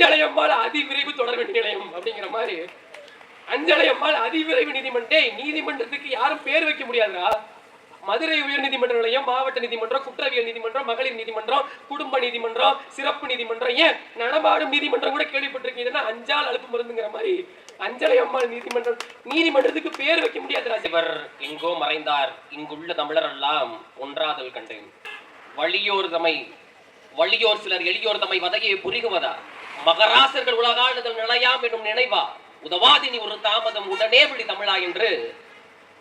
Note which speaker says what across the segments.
Speaker 1: அஞ்சலையம்மாள் அதிவிரைவு தொடர்பு நிலையம் அப்படிங்கிற மாதிரி அஞ்சலையம்மாள் அதிவிரைவு நீதிமன்றத்துக்கு யாரும் பேர் வைக்க முடியாதுடா. மதுரை உயர் நீதிமன்ற நிலையம், மாவட்ட நீதிமன்றம், குற்றவியல் நீதிமன்றம், மகளிர் நீதிமன்றம், குடும்ப நீதிமன்றம், சிறப்பு நீதிமன்றம், ஏன் நடமாடும் நீதிமன்றம் கூட கேள்விப்பட்டிருக்கீங்கன்னா அஞ்சால் அழுப்பு மருந்துங்கிற மாதிரி அஞ்சலையம்மாள் நீதிமன்றத்துக்கு பேர் வைக்க முடியாது. இவர் எங்கோ மறைந்தார், இங்குள்ள தமிழர் எல்லாம் ஒன்றாதல் கண்டேன். வலியோர் சிலர் எளியோர் தம்மை வதையை புரிகுவதா, மகராசர்கள் உலகாளுதல் நிலையாம் என்னும் நினைவா, உதவாதினி ஒரு தாமதம் உடனே விழி தமிழா என்று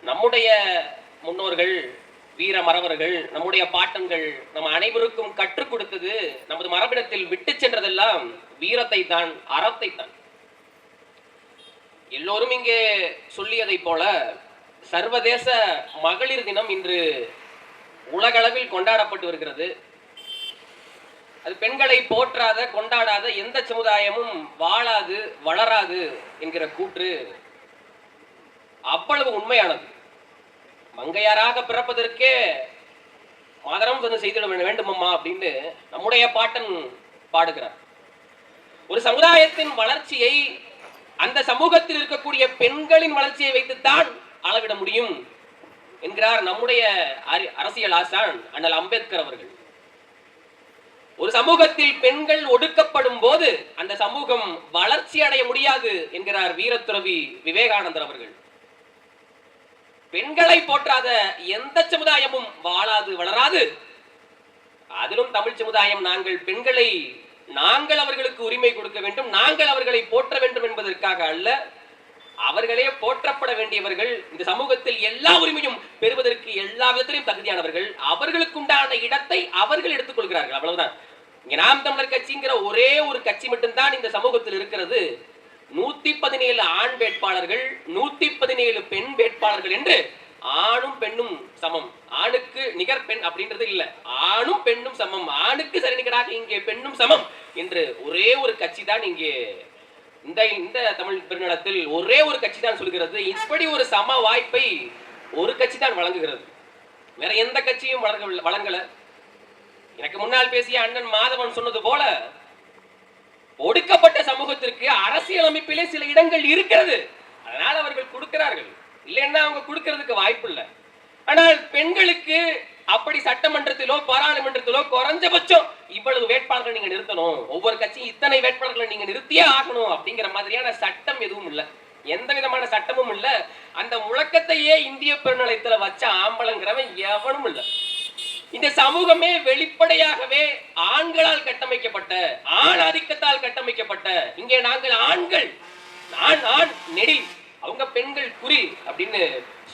Speaker 1: நம்முடைய முன்னோர்கள், வீர மறவர்கள், நம்முடைய பாட்டன்கள் நம் அனைவருக்கும் கற்றுக் கொடுத்தது, நமது மரபிடத்தில் விட்டு சென்றதெல்லாம் வீரத்தை தான், அறத்தை தான். எல்லோரும் இங்கே சொல்லியதை போல சர்வதேச மகளிர் தினம் இன்று உலகளவில் கொண்டாடப்பட்டு வருகிறது. அது பெண்களை போற்றாத, கொண்டாடாத எந்த சமுதாயமும் வாழாது, வளராது என்கிற கூற்று அவ்வளவு உண்மையானது. மங்கையாராக பிறப்பதற்கே மாதரம் வந்து செய்திட வேண்டுமம்மா அப்படின்னு நம்முடைய பாட்டன் பாடுகிறார். ஒரு சமுதாயத்தின் வளர்ச்சியை அந்த சமூகத்தில் இருக்கக்கூடிய பெண்களின் வளர்ச்சியை வைத்துத்தான் அளவிட முடியும் என்கிறார் நம்முடைய அரசியல் ஆசான் அண்ணல் அம்பேத்கர் அவர்கள். ஒரு சமூகத்தில் பெண்கள் ஒடுக்கப்படும் போது அந்த சமூகம் வளர்ச்சி அடைய முடியாது என்கிறார் வீரத்துறவி விவேகானந்தர் அவர்கள். பெண்களை போற்றாத எந்த சமுதாயமும் வாழாது, வளராது. அதிலும் தமிழ் சமுதாயம் நாங்கள் அவர்களுக்கு உரிமை கொடுக்க வேண்டும், நாங்கள் அவர்களை போற்ற வேண்டும் என்பதற்காக அல்ல, அவர்களே போற்றப்பட வேண்டியவர்கள், இந்த சமூகத்தில் எல்லா உரிமையும் பெறுவதற்கு எல்லா விதத்திலும் தகுதியானவர்கள், அவர்களுக்கு உண்டான இடத்தை அவர்கள் எடுத்துக் கொள்கிறார்கள். அவ்வளவுதான். இங்க நாம் தமிழர் கட்சிங்கிற ஒரே ஒரு கட்சி மட்டும்தான் இந்த சமூகத்தில் இருக்கிறது. 117 ஆண் வேட்பாளர்கள், 117 பெண் வேட்பாளர்கள் என்று ஆணும் பெண்ணும் சமம், ஆணுக்கு நிகர் பெண் அப்படின்றது இல்ல, ஆணும் பெண்ணும் சமம், ஆணுக்கு சரி நிகராக இங்கே பெண்ணும் சமம் என்று ஒரே ஒரு கட்சி தான் இங்கே இந்த தமிழ் பெருநிலத்தில் ஒரே ஒரு கட்சி தான் சொல்கிறது. இப்படி ஒரு சம வாய்ப்பை ஒரு கட்சி தான் வழங்குகிறது, வேற எந்த கட்சியும் வழங்கல. எனக்கு முன்னால் பேசிய அண்ணன் மாதவன் சொன்னது போல ஒடுக்கப்பட்ட சமூகத்திற்கு அரசியல் அமைப்பிலே சில இடங்கள் இருக்கிறது, அதனால அவர்கள் கொடுக்கிறார்கள், இல்லைன்னா அவங்க கொடுக்கிறதுக்கு வாய்ப்பு இல்லை. ஆனால் பெண்களுக்கு அப்படி சட்டமன்றத்திலோ பாராளுமன்றத்திலோ குறைஞ்சபட்சம் இவ்வளவு வேட்பாளர்கள் நீங்க நிறுத்தணும், ஒவ்வொரு கட்சியும் இத்தனை வேட்பாளர்களை நீங்க நிறுத்தியே ஆகணும் அப்படிங்கிற மாதிரியான சட்டம் எதுவும் இல்லை, எந்த விதமான சட்டமும் இல்லை. அந்த முழக்கத்தையே இந்திய பெருநிலையத்துல வச்ச ஆம்பளங்கிறவன் எவனும் இல்லை. இந்த சமூகமே வெளிப்படையாகவே ஆண்களால் கட்டமைக்கப்பட்ட, ஆண் ஆதிக்கத்தால் கட்டமைக்கப்பட்ட, இங்கே நாங்கள் ஆண்கள், ஆண் நெடில், அவங்க பெண்கள் குறி அப்படின்னு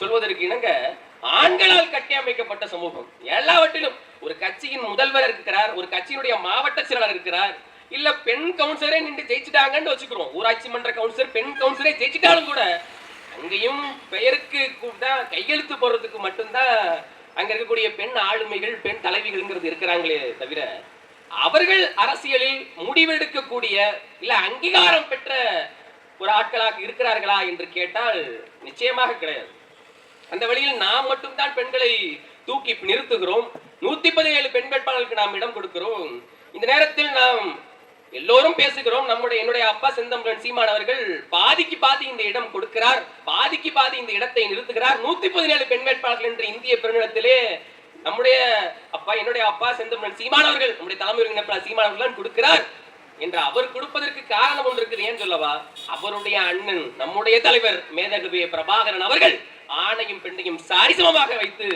Speaker 1: சொல்வதற்கு இணங்க ஆண்களால் கட்டியமைக்கப்பட்ட சமூகம். எல்லாவற்றிலும் ஒரு கட்சியின் முதல்வர் இருக்கிறார், ஒரு கட்சியினுடைய மாவட்ட செயலாளர் இருக்கிறார், இல்ல பெண் கவுன்சிலரே நின்று ஜெயிச்சுட்டாங்கன்னு வச்சுக்கிறோம், ஊராட்சி மன்ற கவுன்சிலர் பெண் கவுன்சிலரே ஜெயிச்சுட்டாலும் கூட அங்கேயும் பெயருக்கு தான் கையெழுத்து போடுறதுக்கு மட்டும்தான் அங்க இருக்கக்கூடிய பெண் ஆளுமைகள், பெண் தலைவிகள்ங்கிறது இருக்கிறாங்களே தவிர அவர்கள் அரசியலில் முடிவெடுக்கக்கூடிய இல்ல அங்கீகாரம் பெற்ற ஒரு ஆட்களாக இருக்கிறார்களா என்று கேட்டால் நிச்சயமாக கிடையாது. அந்த வழியில் நாம் மட்டும்தான் பெண்களை தூக்கி நிறுத்துகிறோம். 117 பெண் வேட்பாளர்களுக்கு நாம் இடம் கொடுக்கிறோம். இந்த நேரத்தில் நாம் எல்லோரும் பேசுகிறோம். என்னுடைய அப்பா செந்தமிழன் சீமான் அவர்கள் பாதிக்கு பாதி இந்த இடம் கொடுக்கிறார், பாதிக்கு பாதி இந்த இடத்தை நிறுத்துகிறார். 117 பெண் வேட்பாளர்கள் என்று இந்திய பெருநிலத்திலே என்னுடைய அப்பா செந்தமிழன் சீமான் அவர்கள், நம்முடைய தலைமை ஒருங்கிணைப்பாளர் சீமான் அவர்கள் கொடுக்கிறார் என்று அவர் கொடுப்பதற்கு காரணம் ஒன்று இருக்குது. ஏன் சொல்லவா, அவருடைய அண்ணன் நம்முடைய தலைவர் மேதகு பிரபாகரன் அவர்கள் ஆணையும் பெண்ணையும் சரிசமமாக வைத்து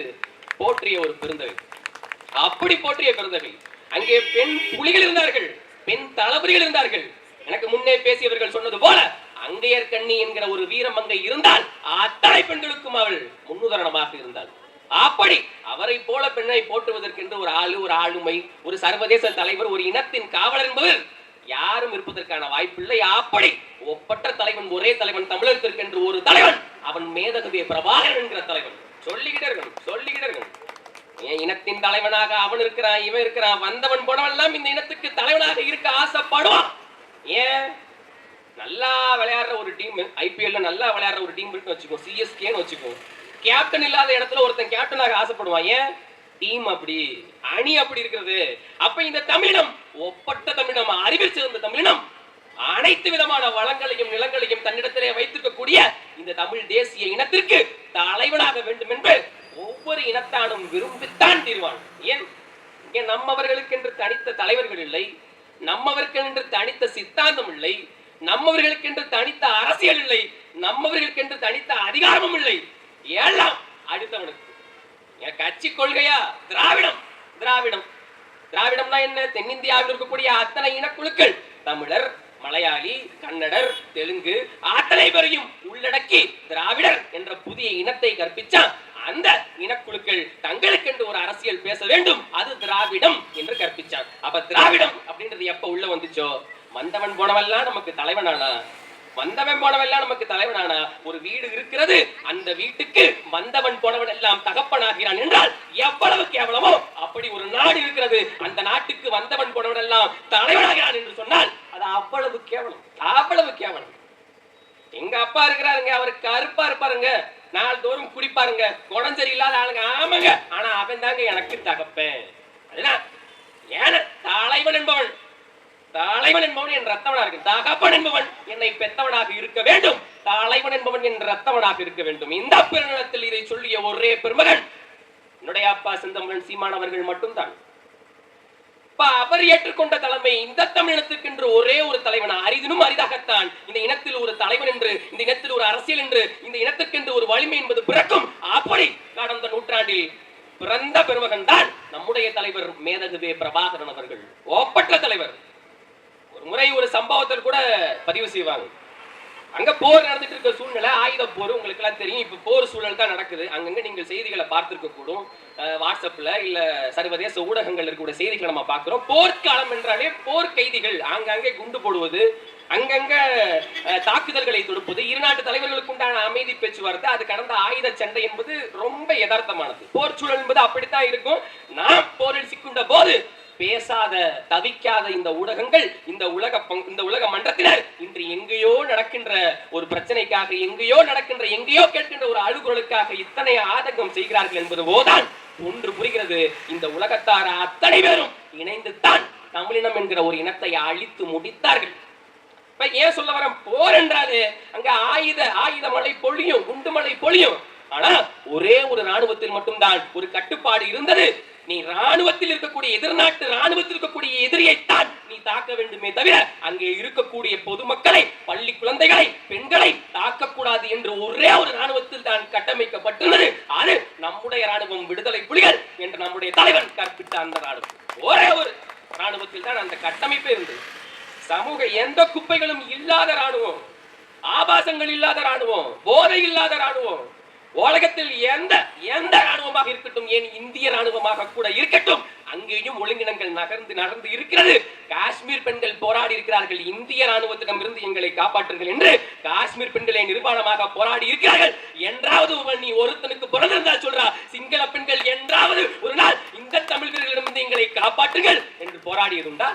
Speaker 1: போற்றிய ஒரு பெருந்தகை. அப்படி போற்றிய பெருந்தகை. அங்கே பெண் புலிகள் இருந்தார்கள், பெண் தளபதிகள் இருந்தார்கள். எனக்கு முன்னே பேசியவர்கள் சொன்னது போல அங்கையர் கண்ணி என்கிற ஒரு வீரமங்கை இருந்தால் அத்தனை பெண்களுக்கும் அவள் முன்னுதாரணமாக இருந்தாள். அப்படி அவரை போல பெண்ணை போற்றுவதற்கென்று ஒரு ஆளுமை, ஒரு சர்வதேச தலைவர், ஒரு இனத்தின் காவலர் என்பவர் யாரும் இருப்பதற்கான வாய்ப்பில்லை. அப்படி ஒப்பற்ற தலைவன், ஒரே தலைவன், தமிழகத்திற்கென்று ஒரு தலைவன், அவன் மேதகு பிரபாகரன் என்கிற தலைவன். சொல்லிக்கிட்டார்கள் இனத்தின் தலைவனாக அவன் இருக்கிறான், இவன் இருக்கிறான், வந்தவன் போனவெல்லாம் இந்த இனத்துக்கு தலைவனாக இருக்க ஆசைப்படுவான். ஏன், நல்லா விளையாடுற ஒரு டீம், ஐபிஎல்ல நல்லா விளையாடுற ஒரு டீம் இருக்குன்னு வச்சுக்கோ, சிஎஸ்கேன்னு வச்சுக்கோ, கேப்டன் இல்லாத இடத்துல ஒருத்தன் கேப்டனாக ஆசைப்படுவான். ஏன், டீம் அப்படி, அணி அப்படி இருக்கிறது. அப்ப இந்த தமிழினம் ஒப்பற்ற தமிழினம், அறிவில் சிறந்த தமிழினம் அனைத்து விதமான வளங்களையும் நிலங்களையும் தன்னிடத்திலே வைத்திருக்கக்கூடிய இந்த தமிழ் தேசிய இனத்திற்கு தலைவனாக வேண்டும் என்று ஒவ்வொரு இனத்தானும் விரும்பித்தான் தீர்வான். ஏன் இங்கே நம்மவர்களுக்கு என்று தனித்த தலைவர்கள் இல்லை, நம்மவர்கள் என்று தனித்த சித்தாந்தம் இல்லை, நம்மவர்களுக்கு என்று தனித்த அரசியல் இல்லை, நம்மவர்களுக்கு என்று தனித்த அதிகாரமும் இல்லை. எல்லாம் அடுத்தவனுக்கு. கட்சி கொள்கையா திராவிடம். திராவிடம் திராவிடம்னா என்ன? தென்னிந்தியாவில் இருக்கக்கூடிய அத்தனை இனக்குழுக்கள், தமிழர், மலையாளி, கன்னடர், தெலுங்கு அத்தனை பேரையும் உள்ளடக்கி திராவிடர் என்ற புதிய இனத்தை கற்பிச்சா அந்த இனக்குழுக்கள் தங்களுக்கென்று ஒரு அரசியல் பேச வேண்டும், அது திராவிடம் என்று கற்பிச்சான். அப்ப திராவிடம் அப்படின்றது எப்ப உள்ள வந்துச்சோ, வந்தவன் போனவெல்லாம் நமக்கு தலைவனானா, வந்தவன் போனவெல்லாம் நமக்கு தலைவனானா, ஒரு வீடு இருக்கிறது, அந்த வீட்டுக்கு வந்தவன் போனவன் எல்லாம் தகப்பனாகிறான் என்றால் எவ்வளவு கேவலமோ, அப்படி ஒரு நாடு இருக்கிறது, அந்த நாட்டுக்கு வந்தவன் போனவன் எல்லாம் தலைவனாகிறான் என்று சொன்னால் அது அவ்வளவு கேவலம், அவ்வளவு கேவலம். எங்க அப்பா இருக்கிறாருங்க, அவருக்கு கருப்பா இருப்பாருங்க, நாள்தோறும் குடிப்பாருங்க, குணஞ்சரி இல்லாத ஆளுங்க, ஆமாங்க, ஆனா அவன் தாங்க எனக்கு தகப்பேன். அதுதான் ஏன தலைவன் என்பவன், தலைவன் என்பவன் என் ரத்தவனாக இருக்கு, தகப்பன் என்பவன் என்னை பெத்தவனாக இருக்க வேண்டும், தலைவன் என்பவன் என் ரத்தவனாக இருக்க வேண்டும். இந்த பெருநிலத்தில் இதை சொல்லிய ஒரே பெருமகன் என்னுடைய அப்பா செந்தமிழன் சீமான் அவர்கள் மட்டும்தான். அவர் ஏற்றுக்கொண்ட தலைமை இந்த தமிழினத்துக்கு என்று ஒரே ஒரு தலைவன், அரிதினும் அரிதாகத்தான் இந்த இனத்தில் ஒரு தலைவன் என்று, இந்த இனத்தில் ஒரு அரசியல் என்று, இந்த இனத்துக்கு என்று ஒரு வலிமை என்பது பிறக்கும். அப்படி கடந்த நூற்றாண்டில் பிறந்த பெருமகன் தான் நம்முடைய தலைவர் மேதகுவே பிரபாகரன் அவர்கள். ஒப்பற்ற தலைவர். ஒரு முறை ஒரு சம்பவத்தில் கூட பதிவு செய்வாங்க. அங்க போர் நடந்துட்டு இருக்க சூழ்நிலை, ஆயுத போர், உங்களுக்கு எல்லாம் தெரியும். இப்ப போர் சூழல் தான் நடக்குது. அங்கங்க நீங்கள் செய்திகளை பார்த்திருக்க கூடும், வாட்ஸ்அப்ல இல்ல சர்வதேச ஊடகங்கள் இருக்கக்கூடிய செய்திகளை நம்ம பார்க்கிறோம். போர்க்காலம் என்றாலே போர் கைதிகள் ஆங்காங்கே குண்டு போடுவது, அங்கங்க தாக்குதல்களை தொடுப்பது, இரு நாட்டு தலைவர்களுக்கு உண்டான அமைதி பேச்சுவார்த்தை, அது கடந்த ஆயுத சண்டை என்பது ரொம்ப யதார்த்தமானது. போர் சூழல் என்பது அப்படித்தான் இருக்கும். நாம் போரில் சிக்குண்ட போது பேசாத தவிக்காத இந்த ஊடகங்கள், இந்த உலக மன்றத்தினர் இன்று எங்கேயோ நடக்கின்ற ஒரு பிரச்சனைக்காக, எங்கேயோ நடக்கின்ற, எங்கேயோ கேட்கின்ற ஒரு அழுகுறலுக்காக இத்தனை ஆதங்கம் செய்கிறார்கள் என்பது போதான் ஒன்று புரிகிறது. இந்த உலகத்தார அத்தனை பேரும் இணைந்துதான் தமிழினம் என்கிற ஒரு இனத்தை அழித்து முடித்தார்கள். ஏன் சொல்ல வர, போர் என்றாலே அங்க ஆயுத மழை பொழியும், குண்டு மழை பொழியும். ஆனா ஒரே ஒரு ராணுவத்தில் மட்டும்தான் ஒரு கட்டுப்பாடு இருந்தது. நீ ராணுவத்தில் இருக்கக்கூடிய எதிர்நாட்டு ராணுவத்தில் இருக்கக்கூடிய எதிரியைத்தான் நீ தாக்க வேண்டுமே தவிர அங்கே இருக்கக்கூடிய பொதுமக்களை, பள்ளி குழந்தைகளை, பெண்களை தாக்கக்கூடாது என்று ஒரே ஒரு ராணுவத்தில் தான் கட்டமைக்கப்பட்டுள்ளது. அது நம்முடைய ராணுவம், விடுதலை புலிகள் என்று நம்முடைய தலைவன் கற்பித்த அந்த ராணுவம். ஒரே ஒரு ராணுவத்தில் தான் அந்த கட்டமைப்பு இருந்தது. சமூக எந்த குப்பைகளும் இல்லாத ராணுவம், ஆபாசங்கள் இல்லாத ராணுவம், போதை இல்லாத ராணுவம், உலகத்தில் எந்த ராணுவமாக இருக்கட்டும், ஏன் இந்திய ராணுவமாக கூட இருக்கட்டும், அங்கேயும் ஒழுங்கினங்கள் நடந்து இருக்கிறது. காஷ்மீர் பெண்கள் போராடி இருக்கிறார்கள், இந்திய ராணுவத்திடம் இருந்து எங்களை காப்பாற்றுங்கள் என்று காஷ்மீர் பெண்களை நிர்வாணமாக போராடி இருக்கிறார்கள். என்றாவது நீ ஒருத்தனுக்கு பிறந்திருந்தால் சொல்றா, சிங்கள பெண்கள் என்றாவது ஒரு நாள் இந்த தமிழ் வீரர்களிடமிருந்து எங்களை காப்பாற்றுங்கள் என்று போராடியதுண்டா?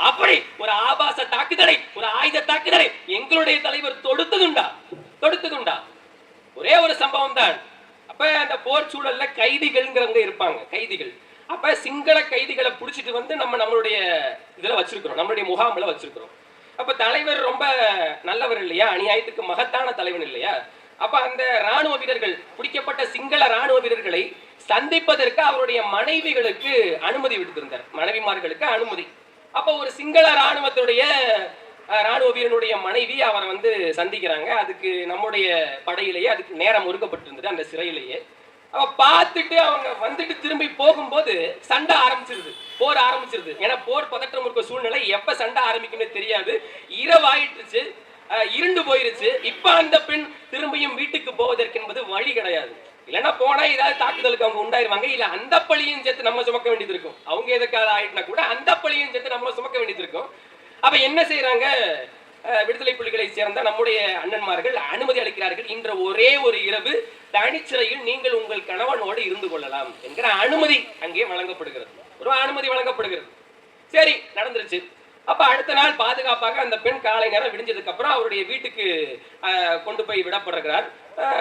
Speaker 1: அப்படி ஒரு ஆபாச தாக்குதலை, ஒரு ஆயுத தாக்குதலை எங்களுடைய தலைவர் தொடுத்ததுண்டா? ஒரே ஒரு சம்பவம் தான். அப்ப அந்த போர் சூழல்ல கைதிகள்ங்கிறவங்க இருப்பாங்க, கைதிகள். அப்ப சிங்கள கைதிகளை புடிச்சிட்டு வந்து நம்மளுடைய இதுல வச்சிருக்கிறோம், நம்மளுடைய முகாமில் வச்சிருக்கிறோம். அப்ப தலைவர் ரொம்ப நல்லவர் இல்லையா, அநியாயத்துக்கு மகத்தான தலைவன் இல்லையா? அப்ப அந்த ராணுவ வீரர்கள், பிடிக்கப்பட்ட சிங்கள ராணுவ வீரர்களை சந்திப்பதற்கு அவருடைய மனைவிகளுக்கு அனுமதி விடுத்திருந்தார், மனைவிமார்களுக்கு அனுமதி. அப்ப ஒரு சிங்கள ராணுவ வீரனுடைய மனைவி அவரை வந்து சந்திக்கிறாங்க. அதுக்கு நம்முடைய படையிலேயே அதுக்கு நேரம் ஒதுக்கப்பட்டிருந்தது, அந்த சிறையிலேயே. அவ பார்த்துட்டு அவங்க வந்துட்டு திரும்பி போகும்போது சண்டை ஆரம்பிச்சிருது, போர் ஆரம்பிச்சிருது. ஏன்னா போர் பதற்றம் இருக்க சூழ்நிலை, எப்ப சண்டை ஆரம்பிக்குமே தெரியாது. இரவாயிட்டுச்சு, இருண்டு போயிருச்சு. இப்ப அந்த பெண் திரும்பியும் வீட்டுக்கு போவதற்கு என்பது வழி கிடையாது. இல்லைன்னா போனா ஏதாவது தாக்குதலுக்கு அவங்க உண்டாயிருவாங்க, இல்ல அந்த பழியும் சேர்த்து நம்ம சுமக்க வேண்டியது இருக்கும். அவங்க எதுக்காக ஆயிட்டுனா கூட அந்த பழியும் சேர்த்து நம்ம சுமக்க வேண்டியது இருக்கும். அப்ப என்ன செய்யறாங்க, விடுதலை புலிகளை சேர்ந்த நம்முடைய அண்ணன்மார்கள் அனுமதி அளிக்கிறார்கள். இன்ற ஒரே ஒரு இரவு தனிச்சிறையில் நீங்கள் உங்கள் கணவனோடு இருந்து கொள்ளலாம் என்கிற அனுமதி அங்கே வழங்கப்படுகிறது, ஒரு அனுமதி வழங்கப்படுகிறது. சரி, நடந்துருச்சு. அப்ப அடுத்த நாள் பாதுகாப்பாக அந்த பெண் காலை நேரம் விடிஞ்சதுக்கு அப்புறம் அவருடைய வீட்டுக்கு கொண்டு போய் விடப்படுகிறார்.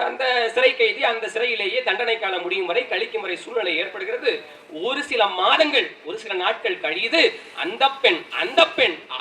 Speaker 1: அந்த சிறை கைதி அந்த சிறையிலேயே தண்டனை காலம் முடியும் வரை கழிக்கும் வரை சூழ்நிலை ஏற்படுகிறது. ஒரு சில மாதங்கள், ஒரு சில நாட்கள் கழியுது. அந்த பெண்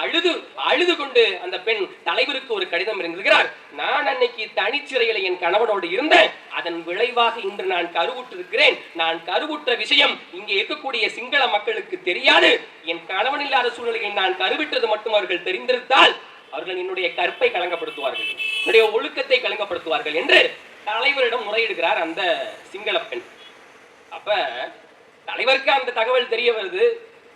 Speaker 1: அழுது அழுது கொண்டு அந்த பெண் தலைவருக்கு ஒரு கடிதம் எழுதுகிறார். நான் அன்னைக்கு தனிச்சிறையில் என் கணவனோடு இருந்தேன். அதன் விளைவாக இன்று நான் கருவுற்றிருக்கிறேன். நான் கருவுற்ற விஷயம் இங்கே இருக்கக்கூடிய சிங்கள மக்களுக்கு தெரியாது. என் கணவன் இல்லாத சூழ்நிலையில் நான் கருவிட்டது மட்டும் அவர்கள் தெரிந்திருந்தால் அவர்கள் என்னுடைய கற்பை களங்கப்படுத்துவார்கள், என்னுடைய ஒழுக்கத்தை களங்கப்படுத்துவார்கள் என்று தலைவரிடம் முறையிடுகிறார் அந்த சிங்கள பெண். அப்ப தலைவருக்கு அந்த தகவல் தெரிய வருது.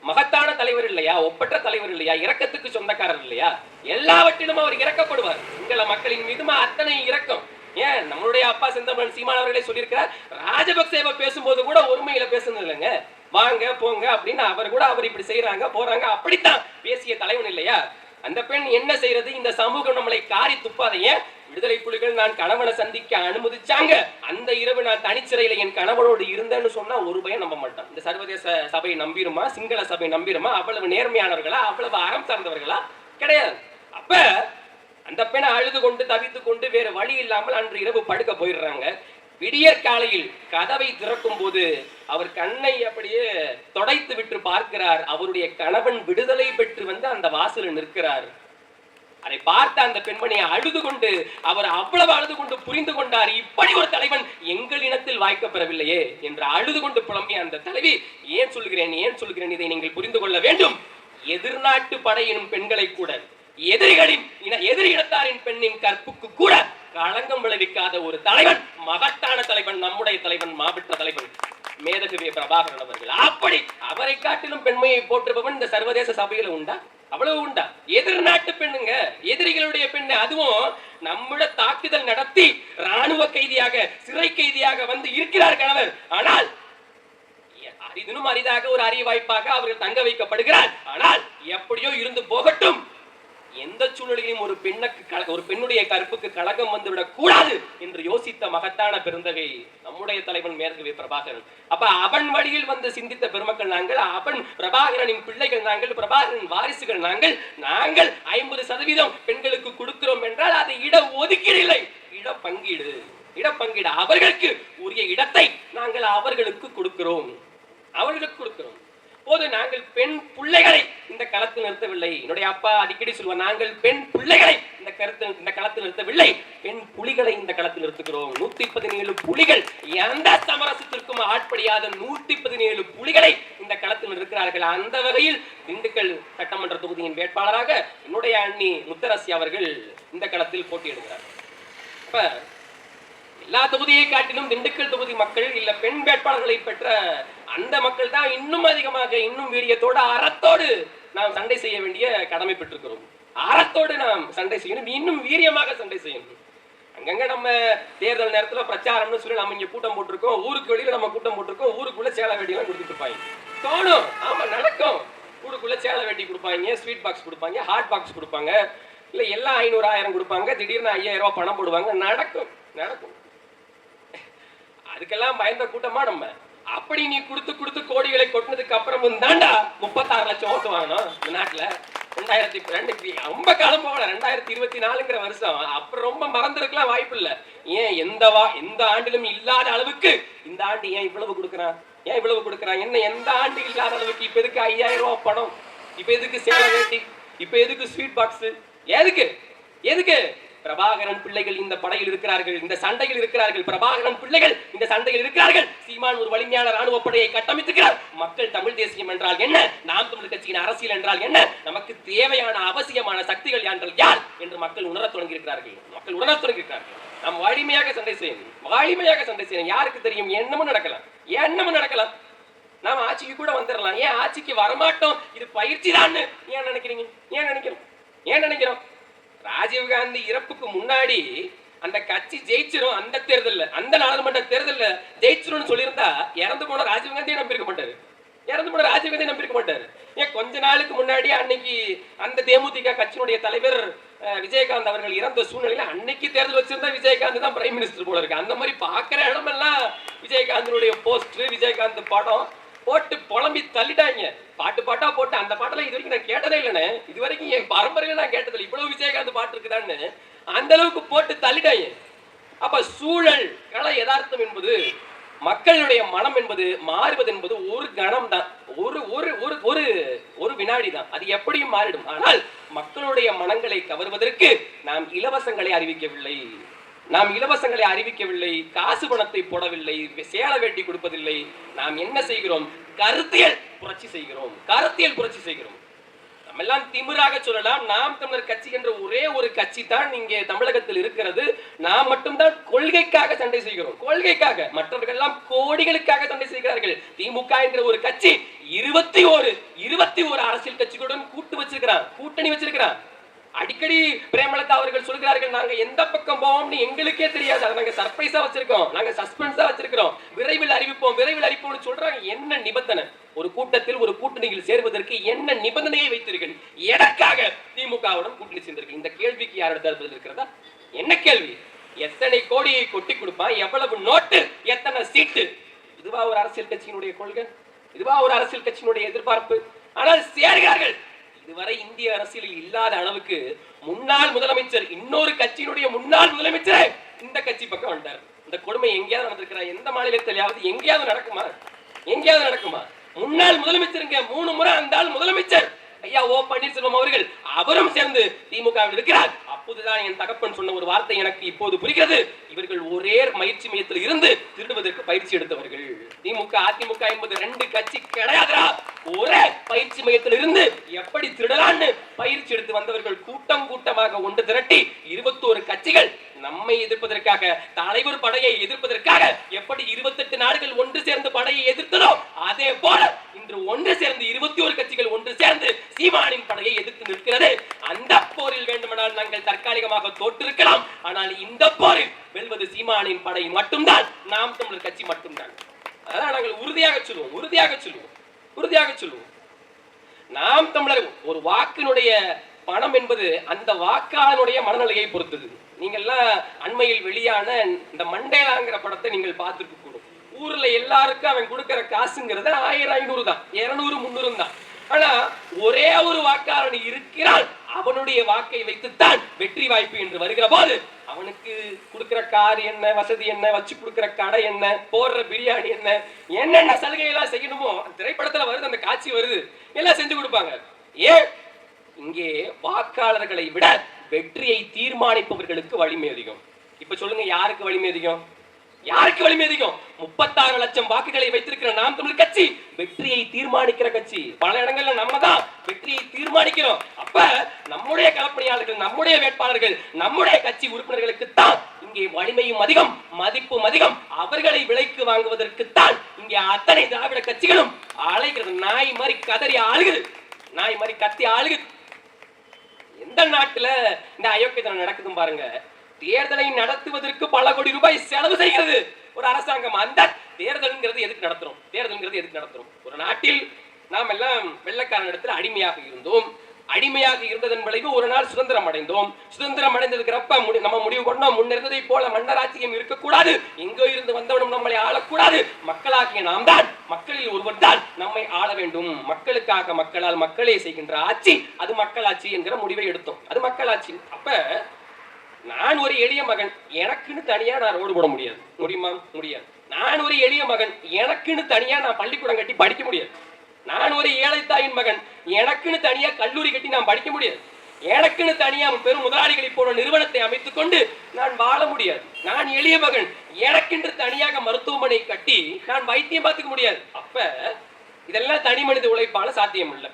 Speaker 1: மகத்தான தலைவர் இல்லையா, ஒப்பற்ற தலைவர் இல்லையா, இரக்கத்துக்கு சொந்தக்காரர் இல்லையா, எல்லாவற்றிலும் அவர் இறக்கப்படுவார். சிங்கள மக்களின் மீதுமா அத்தனை இரக்கம். ஏன் நம்மளுடைய அப்பா செந்தமிழன் சீமான் அவர்களே சொல்லியிருக்கிறார், ராஜபக்சேவை பேசும்போது கூட ஒருமையில பேசுனது இல்லைங்க, வாங்க போங்க அப்படின்னு அவர் கூட அவர் இப்படி செய்யறாங்க போறாங்க அப்படித்தான் பேசிய தலைவன் இல்லையா. அந்த பெண் என்ன செய்யறது, இந்த சமூகம் நம்மளை காரி துப்பாதைய, விடுதலை புலிகள் நான் கணவனை சந்திக்க அனுமதிச்சாங்க, அந்த இரவு நான் தனிச்சிறையில என் கணவனோடு இருந்தேன்னு சொன்னா ஒரு பயம் நம்ப மாட்டான். இந்த சர்வதேச சபை நம்பிருமா, சிங்கள சபை நம்பிருமா, அவ்வளவு நேர்மையானவர்களா, அவ்வளவு அறம் சார்ந்தவர்களா? கிடையாது. அப்ப அந்த பெண்ணை அழுது கொண்டு தவித்து கொண்டு வேற வழி இல்லாமல் அன்று இரவு படுக்க போயிடுறாங்க. விடியற் காலையில் கதவை திறக்கும் போது அவர் கண்ணை அப்படியே தொடைத்து விட்டு பார்க்கிறார். அவருடைய கணவன் விடுதலை பெற்று வந்து அந்த வாசலில் நிற்கிறார். அதை பார்த்த அந்த பெண்மணியை அழுது கொண்டு அவர் அவ்வளவு அழுது கொண்டு புரிந்து கொண்டார், இப்படி ஒரு தலைவன் எங்கள் இனத்தில் வாய்க்கப்பெறவில்லையே என்று அழுது கொண்டு புலம்பிய அந்த தலைவி, ஏன் சொல்கிறேன் இதை நீங்கள் புரிந்து கொள்ள வேண்டும். எதிர்நாட்டு படையினும் பெண்களை கூட, எதிரி இனத்தாரின் பெண்ணின் கற்புக்கு கூட களங்கம் விளைவிக்காத ஒரு தலைவன், மகத்தான தலைவன், நம்முடைய தலைவன், மாவட்ட தலைவன் மேதகுவே பிரபாகரன் அவர்கள். அப்படி அவரை காட்டிலும் பெண்மையை போற்றுபவன் இந்த சர்வதேச சபையில உண்டா? அவ்வளவு உண்டா? எதிர்நாட்டு பெண்ணுங்க, எதிரிகளுடைய பெண்ணு, அதுவும் நம்முடைய தாக்குதல் நடத்தி ராணுவ கைதியாக சிறை கைதியாக வந்து இருக்கிறார் கணவர். ஆனால் அரிதினும் அரிதாக ஒரு அரிய வாய்ப்பாக அவர்கள் தங்க வைக்கப்படுகிறார். ஆனால் எப்படியோ இருந்து போகட்டும், எந்த சூழ்நிலையிலும் ஒரு பெண்ணுடைய கற்புக்கு கலகம் வந்துவிடக் கூடாது என்று யோசித்த மகத்தான பெருந்தகை நம்முடைய தலைவன் மேதகுவே பிரபாகரன். அப்ப அவன் வழியில் வந்து சிந்தித்த பெருமக்கள் நாங்கள், அவன் பிரபாகரனின் பிள்ளைகள் நாங்கள், பிரபாகரனின் வாரிசுகள் நாங்கள். 50% பெண்களுக்கு கொடுக்கிறோம் என்றால் அது இட ஒதுக்கீடு இல்லை, இடப்பங்கீடு. அவர்களுக்கு உரிய இடத்தை நாங்கள் அவர்களுக்கு கொடுக்கிறோம். போது நாங்கள் பெண் பிள்ளைகளை இந்த களத்தில் நிறுத்தவில்லை. என்னுடைய அப்பா அடிக்கடி சொல்லுவார், நாங்கள் பெண் பிள்ளைகளை இந்த களத்தில் நிறுத்தவில்லை, பெண் புலிகளை இந்த களத்தில் நிறுத்துகிறோம். 117 புலிகள், எந்த சமரசத்திற்கும் ஆட்படியாத 117 புலிகளை இந்த களத்தில் இருக்கிறார்கள். அந்த வகையில் திண்டுக்கல் சட்டமன்ற தொகுதியின் வேட்பாளராக என்னுடைய அண்ணி முத்தரசி அவர்கள் இந்த களத்தில் போட்டியிடுகிறார். அப்ப எல்லா தொகுதியை காட்டிலும் திண்டுக்கல் தொகுதி மக்கள் இல்ல பெண் வேட்பாளர்களை பெற்ற அந்த மக்கள் தான் இன்னும் அதிகமாக, இன்னும் வீரியத்தோடு, அறத்தோடு நாம் சண்டை செய்ய வேண்டிய கடமை பெற்றிருக்கிறோம். அறத்தோடு நாம் சண்டை செய்யணும், இன்னும் வீரியமாக சண்டை செய்யணும். அங்கங்க நம்ம தேர்தல் நேரத்துல பிரச்சாரம்னு சொல்லி நம்ம இங்க கூட்டம் போட்டிருக்கோம், ஊருக்கு வெளியில நம்ம கூட்டம் போட்டிருக்கோம், ஊருக்குள்ள சேலை வேட்டியெல்லாம் கொடுத்துட்டு இருப்பாங்க. தோணும், ஆமா நடக்கும். ஊருக்குள்ள சேலை வேட்டி கொடுப்பாங்க, ஸ்வீட் பாக்ஸ் கொடுப்பாங்க, ஹாட் பாக்ஸ் கொடுப்பாங்க, இல்ல எல்லாம் 500 1000 கொடுப்பாங்க, திடீர்னு 5000 ரூபாய் பணம் போடுவாங்க. நடக்கும். அதுக்கெல்லாம் பயந்த கூட்டமா நம்ம. அப்படி நீ கொடுத்து கோடிகளை கொட்டினதுக்கு அப்புறமும் தாண்டா 36 லட்சம் ஓட்டு வாங்கணும் இந்த நாட்டுல. 2002 ரொம்ப காலம் போகல, 2024ங்கிற வருஷம். அப்புறம் ரொம்ப மறந்துருக்கலாம் வாய்ப்பு இல்லை. ஏன் எந்த ஆண்டிலும் இல்லாத அளவுக்கு இந்த ஆண்டு ஏன் இவ்வளவு கொடுக்குறான்? என்ன எந்த ஆண்டு இல்லாத அளவுக்கு இப்ப எதுக்கு 5000 ரூபாய் பணம், இப்ப எதுக்கு சேலை வேட்டி, இப்ப எதுக்கு ஸ்வீட் பாக்ஸ், எதுக்கு? பிரபாகரன் பிள்ளைகள் இந்த படையில் இருக்கிறார்கள், இந்த சண்டையில் இருக்கிறார்கள். பிரபாகரன் பிள்ளைகள் இந்த சண்டையில் இருக்கிறார்கள். சீமான் ஒரு வலிமையான ராணுவ படையை கட்டமைத்துக்கிறார். மக்கள் தமிழ் தேசியம் என்றால் என்ன, நாம் தமிழ் கட்சியின் அரசியல் என்றால் என்ன, நமக்கு தேவையான அவசியமான சக்திகள் என்றால் யார் என்று மக்கள் உணரத் தொடங்கி இருக்கிறார்கள். நாம் வலிமையாக சண்டை செய்யணும். யாருக்கு தெரியும், என்னமும் நடக்கலாம். நாம் ஆட்சிக்கு கூட வந்துடலாம், ஏன் ஆட்சிக்கு வரமாட்டோம், இது பயிற்சி தான் ஏன் நினைக்கிறோம். ராஜீவ்காந்தி இறப்புக்கு முன்னாடி அந்த கட்சி ஜெயிச்சிரும், அந்த தேர்தல்ல, அந்த நாடாளுமன்ற தேர்தல்ல ஜெயிச்சிரும் சொல்லியிருந்தா இறந்து போன ராஜீவ்காந்தியை நம்பியிருக்க மாட்டாரு. ஏன் கொஞ்ச நாளுக்கு முன்னாடி அன்னைக்கு அந்த தேமுதிக கட்சியினுடைய தலைவர் விஜயகாந்த் அவர்கள் இறந்த சூழ்நிலையில அன்னைக்கு தேர்தல் வச்சிருந்தா விஜயகாந்த் தான் பிரைம் மினிஸ்டர் போல இருக்கு. அந்த மாதிரி பாக்குற இடமெல்லாம் விஜயகாந்தனுடைய போஸ்டர், விஜயகாந்த் படம் போட்டு புலம்பி தள்ளிட்டாங்க. பாட்டு பாட்டா போட்டு அந்த பாட்டெல்லாம் இது வரைக்கும் நான் கேட்டதே இல்லைன்னு, இது வரைக்கும் என் பரம்பரையில நான் கேட்டதில்லை. இவ்வளவு விஜயகாந்த் பாட்டு இருக்குதான்னு அந்த அளவுக்கு போட்டு தள்ளிட்டாங்க. அப்ப சூழல் கள யதார்த்தம் என்பது, மக்களுடைய மனம் என்பது மாறுவது என்பது ஒரு கணம் தான், ஒரு ஒரு ஒரு ஒரு ஒரு வினாடி தான். அது எப்படியும் மாறிடும். ஆனால் மக்களுடைய மனங்களை கவர்வதற்கு நாம் இலவசங்களை அறிவிக்கவில்லை. காசு பணத்தை போடவில்லை, சேல வேட்டி கொடுப்பதில்லை. நாம் என்ன செய்கிறோம்? கருத்தியல் புரட்சி செய்கிறோம். நம்ம எல்லாம் திமிராக சொல்லலாம், நாம் தமிழர் கட்சி என்ற ஒரே ஒரு கட்சி தான் இங்கே தமிழகத்தில் இருக்கிறது. நாம் மட்டும்தான் கொள்கைக்காக சண்டை செய்கிறோம். மற்றவர்கள் எல்லாம் கோடிகளுக்காக சண்டை செய்கிறார்கள். திமுக என்கிற ஒரு கட்சி 21 அரசியல் கட்சிகளுடன் கூட்டணி வச்சிருக்கிறான். அடிக்கடி பிரேமலதா அவர்கள் சொல்கிறார்கள், நாங்க எந்த பக்கம் போவோம்னு எங்களுக்கே தெரியாது, அதை நாங்க சர்ப்ரைஸா வச்சிருக்கோம், நாங்க சஸ்பென்ஸா வச்சிருக்கிறோம், விரைவில் அறிவிப்போம் சொல்றாங்க. என்ன நிபந்தனை? ஒரு கூட்டத்தில் ஒரு கூட்டணியில் சேர்வதற்கு என்ன நிபந்தனையை வைத்தீர்கள்? எதற்காக திமுகவுடன் கூட்டணி சேர்ந்தீர்கள்? இந்த கேள்விக்கு யாரோட பதில் இருக்கிறதா? என்ன கேள்வி? எத்தனை கோடியை கொட்டி கொடுப்பான், எவ்வளவு நோட்டு, எத்தனை சீட்டு? இதுவா ஒரு அரசியல் கட்சியினுடைய கொள்கை? இதுவா ஒரு அரசியல் கட்சியினுடைய எதிர்பார்ப்பு? ஆனால் சேர்கிறார்கள். இதுவரை இந்திய அரசியலில் இல்லாத அளவுக்கு முன்னாள் முதலமைச்சர், இன்னொரு கட்சியினுடைய முன்னாள் முதலமைச்சர் இந்த கட்சி பக்கம் வந்தார். இந்த கொடுமை எங்கேயாவது நடந்திருக்கிறா? எந்த மாநிலத்திலாவது எங்கேயாவது நடக்குமா? முன்னாள் முதலமைச்சருங்க, 3 முறை அந்த முதலமைச்சர் ஐயா ஓ பன்னீர்செல்வம் அவர்கள், அவரும் சேர்ந்து திமுகவில் இருக்கிறார். அப்போதுதான் என் தகப்பன் சொன்ன ஒரு வார்த்தை எனக்கு இப்போது புரிகிறது. இவர்கள் ஒரே பயிற்சி மையத்தில் இருந்து திருடுவதற்கு பயிற்சி எடுத்தவர்கள். திமுக அதிமுக என்பது 2 கட்சி கிடையாதுடா. ஒரே பயிற்சி மையத்தில் இருந்து எப்படி திருடலான்னு பயிற்சி எடுத்து வந்தவர்கள் கூட்டமாக ஒன்று திரட்டி 21 கட்சிகள் நம்மை எதிர்ப்பதற்காக, தலைவர் படையை எதிர்ப்பதற்காக எப்படி 28 நாடுகள் ஒன்று சேர்ந்து படையை எதிர்த்ததோ அதே போல இன்று ஒன்று சேர்ந்து 21 கட்சிகள் ஒன்று சேர்ந்து சீமானின் படையை எதிர்த்து நிற்கிறது. அந்த போரில் வேண்டுமானால் நாங்கள் தற்காலிகமாக தோற்றிருக்கலாம். ஆனால் இந்த போரில் வெல்வது சீமானின் படை மட்டும்தான், நாம் தமிழர் கட்சி மட்டும்தான். அதான் நாங்கள் உறுதியாக சொல்லுவோம். நாம் தமிழர் ஒரு வாக்கினுடைய பணம் என்பது அந்த வாக்காளனுடைய மனநிலையை பொறுத்தது. நீங்கள்லாம் அண்மையில் வெளியான இந்த மண்டேலாங்கிற படத்தை நீங்கள் பார்த்துட்டு கூடும். ஊர்ல எல்லாருக்கும் அவன் கொடுக்கிற காசுங்கிறது 1000 500 தான், 200 300 தான். ஆனா ஒரே ஒரு வாக்காளன் இருக்கிறான், அவனுடைய வாக்கை வைத்துத்தான் வெற்றி வாய்ப்பு என்று வருகிற போது அவனுக்கு கொடுக்கிற கார் என்ன, வசதி என்ன, வச்சு கொடுக்கிற கடை என்ன, போடுற பிரியாணி என்ன, என்னென்ன சலுகை எல்லாம் செய்யணுமோ திரைப்படத்துல வருது, அந்த காட்சி வருது, எல்லாம் செஞ்சு கொடுப்பாங்க. ஏன்? இங்கே வாக்காளர்களை விட வெற்றியை தீர்மானிப்பவர்களுக்கு வலிமை அதிகம். இப்ப சொல்லுங்க, யாருக்கு வலிமை அதிகம்? 36 லட்சம் வாக்குகளை வைத்திருக்கிற நாம் தமிழர் கட்சி வெற்றியை தீர்மானிக்கிற கட்சி. பல இடங்கள்ல நம்ம தான் வெற்றியை தீர்மானிக்கிறோம். அப்ப நம்முடைய களப்பணியாளர்கள், நம்முடைய வேட்பாளர்கள், நம்முடைய கட்சி உறுப்பினர்களுக்கு தான் இங்கே வலிமையும் அதிகம், மதிப்பும் அதிகம். அவர்களை விலைக்கு வாங்குவதற்கு தான் இங்கே அத்தனை திராவிட கட்சிகளும் அழைக்கிறது. நாய் மாதிரி கதறி ஆளுகுது, நாய் மாதிரி கத்தி ஆளுகுது. எந்த நாட்டுல இந்த அயோக்கியத்தனம் நடக்குதுன்னு பாருங்க. தேர்தலை நடத்துவதற்கு பல கோடி ரூபாய் செலவு செய்கிறது ஒரு அரசாங்கம். அந்த தேர்தல்ங்கிறது எதுக்கு நடத்துறோம்? ஒரு நாட்டில் நாம் எல்லாம் வெள்ளைக்காரன் இடத்துல அடிமையாக இருந்ததன் விளைவு ஒரு நாள் சுதந்திரம் அடைந்தோம். சுதந்திரம் அடைந்ததுக்கிறப்ப நம்ம முடிவு கொண்டோம், முன்னிருந்ததை போல மன்னராட்சியம் இருக்கக்கூடாது, எங்கோ இருந்து வந்தவனும் நம்மளை ஆளக்கூடாது, மக்களாகிய நாம் தான், மக்களில் ஒருவர் தான் நம்மை ஆள வேண்டும். மக்களுக்காக, மக்களால், மக்களே செய்கின்ற ஆட்சி அது மக்களாட்சி என்கிற முடிவை எடுத்தோம். அது மக்களாட்சி. அப்ப நான் ஒரு எளிய மகன், எனக்குன்னு தனியா நான் ரோடு போட முடியாது. நான் ஒரு எளிய மகன், எனக்குன்னு தனியா நான் பள்ளிக்கூடம் கட்டி படிக்க முடியாது. நான் ஒரு ஏழை தாயின் மகன், எனக்குன்னு தனியா கல்லூரி கட்டி நான் படிக்க முடியாது. எனக்குன்னு தனியா பெரும் முதலாளிகளை போல நிறுவனத்தை அமைத்துக் கொண்டு நான் வாழ முடியாது. நான் எளிய மகன், எனக்கென்று தனியாக மருத்துவமனை கட்டி நான் வைத்தியம் பார்த்துக்க முடியாது. அப்ப இதெல்லாம் தனி மனித உழைப்பால சாத்தியம் இல்லை.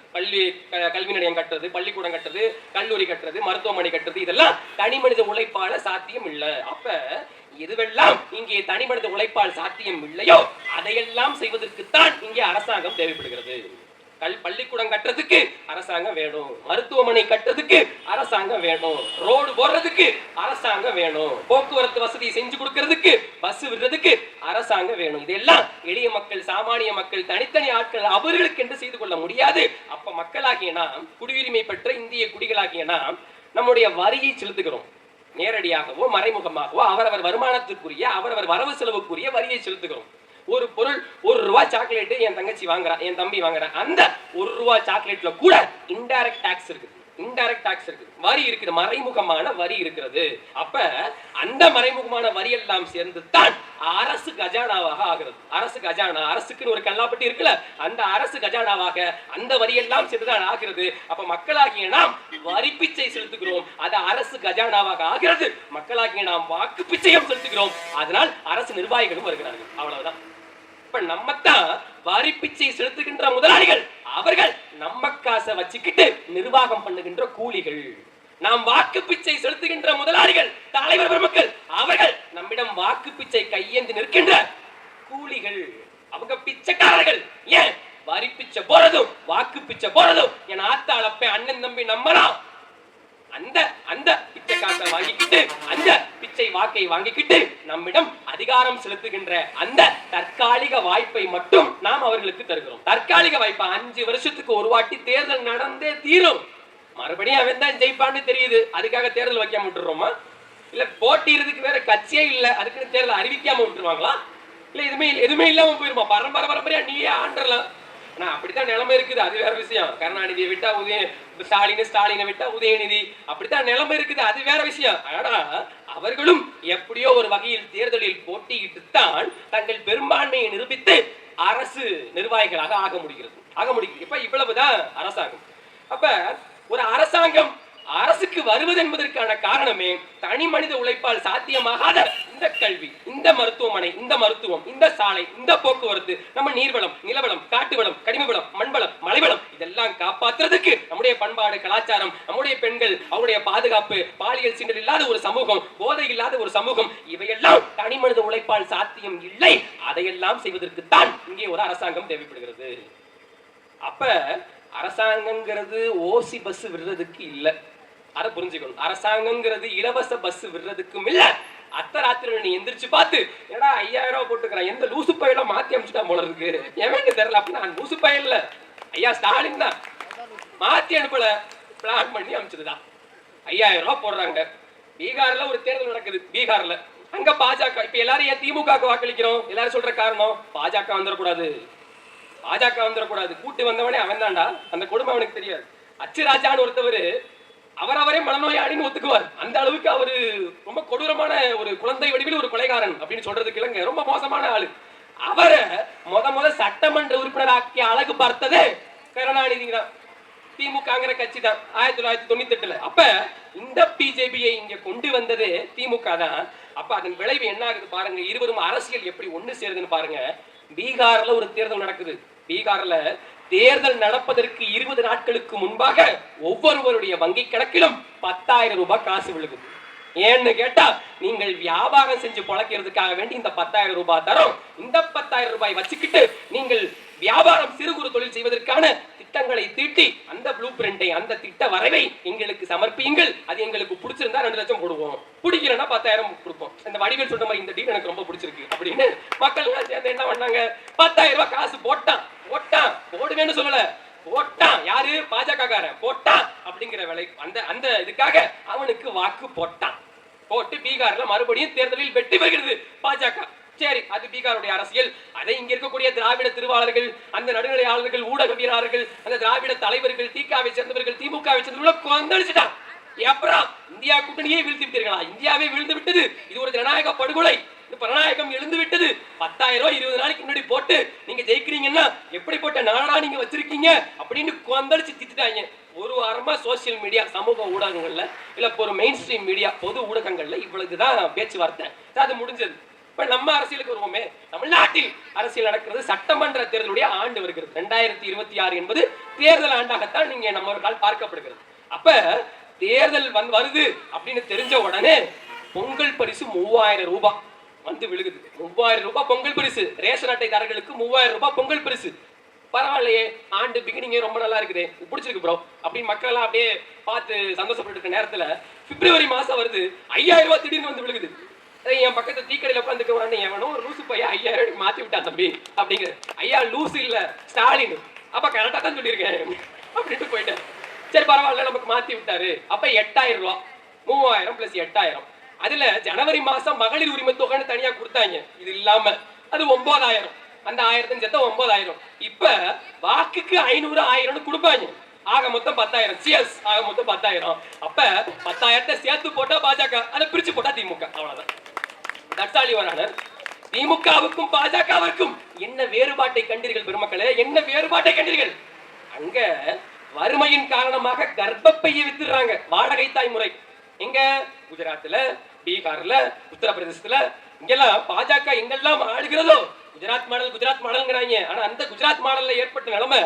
Speaker 1: கல்வி நிலையம் கட்டுறது, பள்ளிக்கூடம் கட்டுறது, கல்லூரி கட்டுறது, மருத்துவமனை கட்டுறது, இதெல்லாம் தனி மனித உழைப்பால சாத்தியம் இல்லை. அப்ப எதுவெல்லாம் இங்கே தனி மனித உழைப்பால் சாத்தியம் இல்லையோ அதையெல்லாம் செய்வதற்குத்தான் இங்கே அரசாங்கம் தேவைப்படுகிறது. பள்ளிக்கூடம் கட்டுறதுக்கு அரசாங்கம் வேணும், மருத்துவமனை கட்டுறதுக்கு அரசாங்கம் வேணும், ரோடு போடுறதுக்கு அரசாங்கம் வேணும், போக்குவரத்து வசதி செஞ்சு கொடுக்கிறதுக்கு, பஸ் விடுறதுக்கு அரசாங்கம் வேணும். இதெல்லாம் எளிய மக்கள், சாமானிய மக்கள், தனித்தனி ஆட்கள் அவர்களுக்கு என்று செய்து கொள்ள முடியாது. அப்ப மக்களாகிய நாம், குடியுரிமை பெற்ற இந்திய குடிகளாகிய நாம் நம்முடைய வரியை செலுத்துகிறோம். நேரடியாகவோ மறைமுகமாகவோ அவரவர் வருமானத்திற்குரிய, அவரவர் வரவு செலவுக்குரிய வரியை செலுத்துகிறோம். ஒரு பொருள் ₹1 சாக்லேட் என் தங்கச்சி வாங்குறான், என் தம்பி வாங்குறான், அந்த ₹1 சாக்லேட்ல கூட இன்டைரக்ட் டாக்ஸ் இருக்குது. இன்டைரக்ட் டாக்ஸ் இருக்குது, வரி இருக்குது, மறைமுகமான வரி இருக்கிறது. அப்ப அந்த மறைமுகமான வரி எல்லாம் சேர்ந்து தான் அரசு கஜானாவாக ஆகிறது. அரசு கஜானா, அரசுக்குன்னு ஒரு கல்லாப்பட்டி இருக்குல்ல, அந்த அரசு கஜானாவாக அந்த வரி எல்லாம் சேர்ந்துதான் ஆகிறது. அப்ப மக்களாகிய நாம் வரி பிச்சை செலுத்துகிறோம், அது அரசு கஜானாவாக ஆகிறது. மக்களாகிய நாம் வாக்கு பிச்சையும் செலுத்துகிறோம், அதனால் அரசு நிர்வாகிகளும் வருகிறார்கள். அவ்வளவுதான். இப்ப நம்மத்தான் வரி பிச்சை செலுத்துகின்ற முதலாளிகள், அவர்கள் நம்ம காசை வச்சுக்கிட்டு நிர்வாகம் பண்ணுகின்ற கூலிகள். நாம் வாக்கு பிச்சை செலுத்துகின்ற முதலாளிகள், தலைவர் பெருமக்கள், அவர்கள் நம்மிடம் வாக்கு பிச்சை கையேந்தி நிற்கின்ற கூலிகள். அவங்க பிச்சைக்காரர்கள். ஏன் வரி பிச்சை போறதும் வாக்கு பிச்சை போறதும் என் ஆத்தாளப்ப அண்ணன் தம்பி நம்மலாம் அந்த அந்த பிச்சை காசை வாங்கிக்கிட்டு, அந்த பிச்சை வாக்கை வாங்கிக்கிட்டு நம்மிடம் அதிகாரம் செலுத்துகின்ற அந்த தற்காலிக வாய்ப்பை மட்டும் நாம் அவர்களுக்கு தருகிறோம். தற்காலிக வாய்ப்பை 5 வருஷத்துக்கு ஒரு வாட்டி தேர்தல் நடந்தே தீரும். மறுபடியும் அவன் தான் ஜெயிப்பான்னு தெரியுது, அதுக்காக தேர்தல் வைக்காம விட்டுறோமா? இல்ல போட்டியிறதுக்கு வேற கட்சியே இல்ல, அதுக்குன்னு தேர்தல் அறிவிக்காம விட்டுருவாங்களா? இல்ல எதுவுமே இல்லாம போயிருமா? பரம்பரையா நீயே ஆண்டலாம். ஆனா அப்படித்தான் நிலைமை இருக்குது, அது வேற விஷயம். கருணாநிதியை விட்டா ஸ்டாலினை விட்டா உதயநிதி, அப்படித்தான் நிலைமை இருக்குது, அது வேற விஷயம். ஆனா அவர்களும் எப்படியோ ஒரு வகையில் தேர்தலில் போட்டியிட்டு தான் தங்கள் பெரும்பான்மையை நிரூபித்து அரசு நிர்வாகிகளாக ஆக முடிகிறது. இப்ப இவ்வளவுதான் அரசாங்கம். அப்ப ஒரு அரசாங்கம் அரசுக்கு வருவது என்பதற்கான காரணமே தனி மனித உழைப்பால் சாத்தியமாகாத இந்த கல்வி, இந்த மருத்துவமனை, இந்த மருத்துவம், இந்த சாலை, இந்த போக்குவரத்து, நம்ம நீர்வளம், நிலவளம், காட்டு வளம், கனிம வளம், மண்வளம், மலைவளம், இதெல்லாம் காப்பாற்றுறதுக்கு நம்முடைய பண்பாடு, கலாச்சாரம், நம்முடைய பெண்கள், அவருடைய பாதுகாப்பு, பாலியல் சீண்டல் இல்லாத ஒரு சமூகம், போதை இல்லாத ஒரு சமூகம், இவையெல்லாம் தனி மனித உழைப்பால் சாத்தியம் இல்லை. அதையெல்லாம் செய்வதற்கு தான் இங்கே ஒரு அரசாங்கம் தேவைப்படுகிறது. அப்ப அரசாங்கங்கிறது ஓசி பஸ் விடுறதுக்கு இல்ல, அதை புரிஞ்சுக்கணும். அரசாங்கங்கிறது இலவச பஸ் விடுறதுக்கும் இல்ல. அத்தராத்திரி நீ எந்திரிச்சு பார்த்து ஏடா 5000 போட்டுக்கிறான், எந்த லூசு பையில மாத்தி அனுப்பிச்சுட்டான் போல இருக்கு, எவன்னு தெரியல. அப்படின்னா லூசு பையல்ல ஐயா ஸ்டாலின் தான் மாத்தி அனுப்பல, பிளான் பண்ணி அனுப்பிச்சதுதான். 5000 போடுறாங்க. பீகார்ல ஒரு தேர்தல் நடக்குது. பீகார்ல அங்க பாஜக. இப்ப எல்லாரும் ஏன் திமுக வாக்களிக்கிறோம்? எல்லாரும் சொல்ற காரணம் பாஜக வந்துடக்கூடாது, பாஜக வந்துடக்கூடாது. கூட்டு வந்தவனே அவன் தான்டா, அந்த கொடுமை அவனுக்கு தெரியாது. அச்சுராஜான்னு ஒருத்தவர் அவரவரே மனநோயாளின்னு ஒத்துக்குவார். அந்த அளவுக்கு அவரு ரொம்ப கொடூரமான ஒரு குழந்தை வடிவில் ஒரு கொலைகாரன் அப்படின்னு சொல்றதுக்கு இல்லைங்க, ரொம்ப மோசமான ஆளு. அவரை முத சட்டமன்ற உறுப்பினராக்கிய அழகு பார்த்ததே கருணாநிதி தான், திமுகங்கிற கட்சி தான் 1998. அப்ப இந்த பிஜேபியை இங்க கொண்டு வந்ததே திமுக தான். அப்ப அதன் விளைவு என்ன ஆகுது பாருங்க. இருவரும் அரசியல் எப்படி ஒண்ணு சேருதுன்னு பாருங்க. பீகார்ல ஒரு தேர்தல் நடக்குது. பீகார்ல தேர்தல் நடப்பதற்கு 20 நாட்களுக்கு முன்பாக ஒவ்வொருவருடைய வங்கி கணக்கிலும் 10,000 ரூபாய் காசு விழுகுது. ஏன்னு கேட்டா, நீங்கள் வியாபாரம் செஞ்சு பொழைக்கிறதுக்காக வேண்டி இந்த 10,000 ரூபாய் தரும். இந்த 10,000 ரூபாய் வச்சுக்கிட்டு நீங்கள் வியாபாரம் சிறு குறு தொழில் செய்வதற்கான திட்டங்களை தீட்டி அந்த ப்ளூ பிரிண்டை, அந்த திட்ட வரைவை எங்களுக்கு சமர்ப்பியுங்கள். அது எங்களுக்கு பிடிச்சிருந்தா 2 லட்சம் போடுவோம், பிடிக்கலன்னா 10,000 கொடுப்போம். இந்த வடிவேல் சொல்ற மாதிரி இந்த டீல் எனக்கு ரொம்ப பிடிச்சிருக்கு அப்படின்னு மக்கள் எல்லாம் சேர்ந்து என்ன பண்ணாங்க, 10,000 ரூபாய் காசு போட்டான். போடுவேன்னு சொல்லல, போட்டான். யாரு? பாஜக காரன் போட்டான் அப்படிங்கிற விலை. அந்த இதுக்காக அவனுக்கு வாக்கு போட்டு பீகார்ல மறுபடியும் தேர்தலில் வெற்றி பெறுகிறது பாஜக. சரி, அது பீகாருடைய அரசியல். அதை இங்க இருக்கக்கூடிய திராவிட திருவாளர்கள், அந்த நடுநிலையாளர்கள், ஊடகவியலாளர்கள், அந்த திராவிட தலைவர்கள், திகாவை சேர்ந்தவர்கள், திமுகவை சேர்ந்தவர்கள் கொந்தளிச்சுட்டான். அப்புறம் இந்தியா கூட்டணியே வீழ்த்தி விட்டீர்களா? இந்தியாவே விழுந்து விட்டது. இது ஒரு ஜனநாயக படுகொலை. பணநாயகம் எழுந்து விட்டது. 10,000 20 நாளைக்கு முன்னாடி போட்டு நீங்க ஜெயிக்கிறீங்கன்னா எப்படி போட்ட நாடா நீங்க வச்சிருக்கீங்க அப்படின்னு கொந்தளிச்சு திட்டாங்க. ஒரு வாரமா சோசியல் மீடியா, சமூக ஊடகங்கள்ல, இல்ல ஒரு மெயின் ஸ்ட்ரீம் மீடியா, பொது ஊடகங்கள்ல இவ்வளவுதான் பேச்சுவார்த்தை. அது முடிஞ்சது. இப்ப நம்ம அரசியலுக்கு வருவோமே. தமிழ்நாட்டில் அரசியல் நடக்கிறது. சட்டமன்ற தேர்தலுடைய ஆண்டு வருகிறது. 2026 என்பது தேர்தல் ஆண்டாகத்தான் நீங்க நம்மவர்களால் பார்க்கப்படுகிறது. அப்ப தேர்தல் வருது அப்படின்னு தெரிஞ்ச உடனே பொங்கல் பரிசு 3000 ரூபாய் வந்து விழுகுது. 3000 ரூபாய் பொங்கல் பரிசு. ரேஷன் அட்டைதாரர்களுக்கு 3000 ரூபாய் பொங்கல் பரிசு. பரவாயில்லையே, ஆண்டு பிகினிங்கே ரொம்ப நல்லா இருக்குது, பிடிச்சிருக்கு ப்ரோ அப்படின்னு மக்கள் எல்லாம் அப்படியே பார்த்து சந்தோஷப்பட்டு இருக்க நேரத்துல பிப்ரவரி மாசம் வருது, 5000 ரூபாய் திடீர்னு வந்து விழுகுது. என் பக்கத்து டீக்கடையில உட்காந்துக்க எவனோ ஒரு லூசு பையன் 5000 மாத்தி விட்டான் தம்பி அப்படிங்கிற. ஐயா லூசு இல்ல, ஸ்டாலின். அப்ப கரெக்டா தான் சொல்லியிருக்கேன் அப்படின்ட்டு போயிட்டேன். சரி பரவாயில்ல, நமக்கு மாத்தி விட்டாரு. அப்ப 8000 ரூபாய், 3000 பிளஸ் 8000. அதுல ஜனவரி மாசம் மகளிர் உரிமை தொகைன்னு தனியா கொடுத்தாங்க. இது இல்லாம அது 9000. அந்த 1000 சேர்த்தா 9000. இப்ப வாக்குக்கு 500 1000 கொடுப்பாங்க. ஆக மொத்தம் 10,000. சிஎஸ் ஆக மொத்தம் 10,000. அப்ப 10,000 சேர்த்து போட்டா பாஜக, அதை பிரிச்சு போட்டா திமுக. அவ்வளவுதான். That's all your honour. திமுகவுக்கும் பாஜகவுக்கும் என்ன வேறுபாட்டை கண்டீர்கள் பெருமக்களே? என்ன வேறுபாட்டை கண்டீர்கள்? அங்க வறுமையின் காரணமாக கர்ப்பப்பையை வித்துறாங்க. வாடகை தாய் முறை எங்க? குஜராத்ல, பீகார்ல, உத்தரப்பிரதேசத்துல, இங்கெல்லாம் பாஜக எங்கெல்லாம் ஆளுகிறதோ குஜராத் மாடல் குஜராத் மாடல்ங்கிறாங்க. ஆனா அந்த குஜராத் மாடல்ல ஏற்பட்ட நிலைமை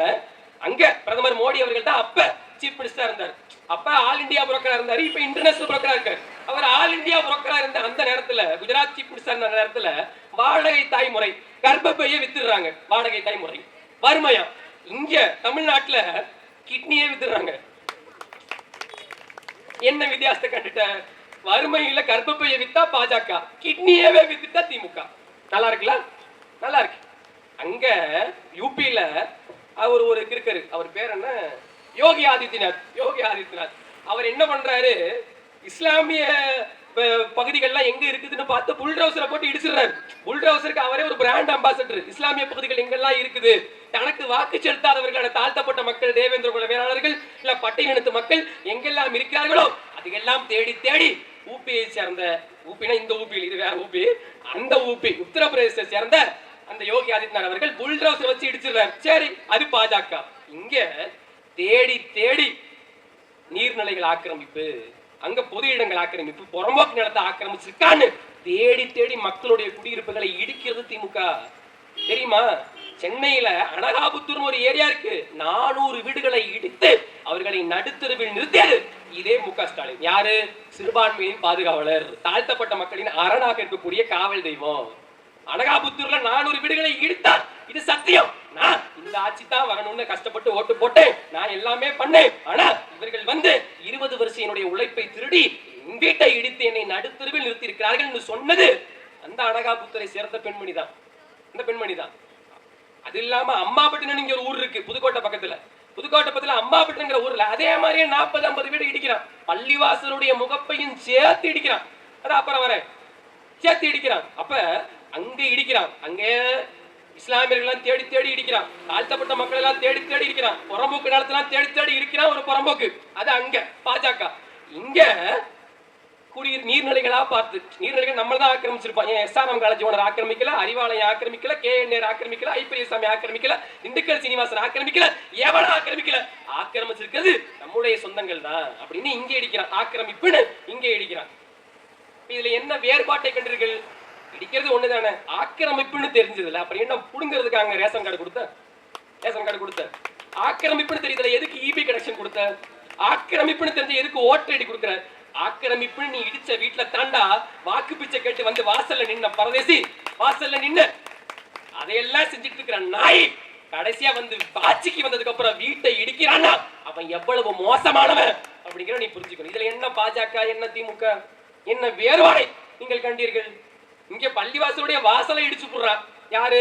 Speaker 1: அங்க பிரதமர் மோடி அவர்கள் தான் அப்ப சீஃப் மினிஸ்டரா இருந்தார். அப்ப ஆல் இந்தியா புரோக்கரா இருந்தாரு. இப்ப இன்டர்நேஷனல் புரோக்கரா இருக்காரு. அவர் ஆல் இந்தியா புரோக்கரா இருந்த அந்த நேரத்துல, குஜராத் சீஃப் மினிஸ்டர் இருந்த நேரத்துல வாடகை தாய் முறை, கர்ப்பப்பையை வித்துறாங்க. வாடகை தாய் முறை வறுமையா. இங்க தமிழ்நாட்டுல கிட்னியே வித்துறாங்க. என்ன வித்தியாசத்தை கண்டுட்ட? வறுமையில கர்ப்பப்பையை வித்தா பாஜக, கிட்னியவே வித்துட்டா திமுக. நல்லா இருக்குல்ல? நல்லா இருக்கு. அங்க யூபியில அவர் ஒரு கிறுக்கரு, அவர் பேர் என்ன? யோகி ஆதித்யநாத். யோகி ஆதித்யநாத் அவர் என்ன பண்றாரு? இஸ்லாமிய பகுதிகள்லாம் எங்க இருக்குதுன்னு பார்த்து புல்டோசரை போட்டு இடிச்சிடுறாரு. புல்டோசருக்கு அவரே ஒரு பிராண்ட் அம்பாசடர். இஸ்லாமிய பகுதிகள் எங்கெல்லாம் இருக்குது, தனக்கு வாக்கு செலுத்தாதவர்களான தாழ்த்தப்பட்ட மக்கள், தேவேந்திர குல வேளாளர்கள், இல்ல பட்டியலினத்து மக்கள் எங்கெல்லாம் இருக்கிறார்களோ அதுக்கெல்லாம் தேடி தேடி ஊபியை சேர்ந்த, ஊபினா இந்த ஊபியில், இது வேற ஊபி, அந்த ஊபி உத்தரப்பிரதேசத்தை சேர்ந்த அந்த யோகி ஆதித்யநாத் அவர்கள் புல்டோசர் வச்சு இடிச்சிடுறாரு. சரி, அது பாஜக. இங்க தேடி தேடி நீர்நிலைகள் ஆக்கிரமிப்பு, அங்க பொது இடங்கள் ஆக்கிரமிப்பு, புறம்போக்கு நிலத்தை ஆக்கிரமிச்சிருக்கான்னு தேடி தேடி மக்களுடைய குடியிருப்புகளை இடிக்கிறது திமுக. தெரியுமா? சென்னையில அனகாபுத்தூர் ஒரு ஏரியா இருக்கு. 400 வீடுகளை இடித்து அவர்களை நடுத்தருவில் நிறுத்தியது இதே மு.க. ஸ்டாலின். யாரு? சிறுபான்மையின் பாதுகாவலர், தாழ்த்தப்பட்ட மக்களின் அரணாக இருக்கக்கூடிய காவல் தெய்வம். அனகாபுத்தூர்ல 400 வீடுகளை இடித்தார். இது சத்தியம். நான் இந்த ஆட்சி தான் வரணும்னு கஷ்டப்பட்டு ஓட்டு போட்டேன், நான் எல்லாமே பண்ணேன். ஆனா இவர்கள் வந்து 20 வருஷம் என்னுடைய உழைப்பை திருடி வீட்டை இடித்து என்னை நடுத்தருவில் நிறுத்தி இருக்கிறார்கள் சொன்னது அந்த அனகாபுத்தூரை சேர்ந்த பெண்மணி தான். இந்த பெண்மணி தான். அது இல்லாம அம்மாபட்டினம் இங்க ஒரு ஊர் இருக்கு, புதுக்கோட்டை பக்கத்துல. புதுக்கோட்டை பக்கத்துல அம்மாபட்டினங்கிற ஊர்ல அதே மாதிரியே 40-50 வீடு இடிக்கிறான். பள்ளிவாசலுடைய முகப்பையும் சேர்த்து இடிக்கிறான். அது அப்புறம் வர சேர்த்து இடிக்கிறான். அப்ப அங்க இடிக்கிறான். அங்க இஸ்லாமியர்கள் தேடி தேடி இடிக்கிறான். தாழ்த்தப்பட்ட மக்கள் எல்லாம் தேடி தேடி இருக்கிறான். புறம்போக்கு நிலத்தெல்லாம் தேடி தேடி இருக்கிறான் ஒரு புறம்போக்கு. அது அங்க பாஜக. இங்க குடிநீர் நீர்நிலைகளா பார்த்து, நீர்நிலைகள் நம்ம தான் ஆக்கிரமிச்சிருப்போம். எஸ்ஆர்எம் காலேஜ் ஓனர் ஆக்கிரமிக்கல, அறிவாலயம் ஆக்கிரமிக்கல, கேஎன்ஆர் ஆக்கிரமிக்கல, ஐபிஎஸ்சாமி ஆக்கிரமிக்கல, திண்டுக்கல் சீனிவாசன் ஆக்கிரமிக்கல, எவன ஆக்கிரமிக்கல. ஆக்கிரமிச்சிருக்கிறது நம்முடைய சொந்தங்கள் தான் அப்படின்னு இங்கே இடிக்கிறான். ஆக்கிரமிப்புன்னு இங்கே இடிக்கிறான். இதுல என்ன வேறுபாட்டை கண்டீர்கள்? இடிக்கிறது ஒண்ணுதானே, ஆக்கிரமிப்புன்னு தெரிஞ்சதுல அப்புறம் என்ன புடுங்கிறதுக்கு அங்க ரேஷன் கார்டு கொடுத்த? ரேஷன் கார்டு கொடுத்த ஆக்கிரமிப்புன்னு தெரியுதுல, எதுக்கு இபி கனெக்ஷன் கொடுத்த? ஆக்கிரமிப்புன்னு தெரிஞ்ச எதுக்கு ஓட்டர் ஐடி கொடுக்குற? ஆக்கிரமிப்புன்னு நீ இடிச்ச வீட்டுல தாண்டா வாக்கு பிச்சை கேட்டு வந்து வாசல்ல நின்ன பரதேசி, வாசல்ல நின்னு அதையெல்லாம் செஞ்சுட்டு இருக்கிற நாய் கடைசியா வந்து ஆட்சிக்கு வந்ததுக்கு அப்புறம் வீட்டை இடிக்கிறான்னா அவன் எவ்வளவு மோசமானவன் அப்படிங்கிற நீ புரிஞ்சுக்கணும். இதுல என்ன பாஜக, என்ன திமுக, என்ன வேறுபாடை நீங்கள் கண்டீர்கள்? இங்க பள்ளிவாசலுடைய வாசலை இடிச்சு போடுறான் யாரு?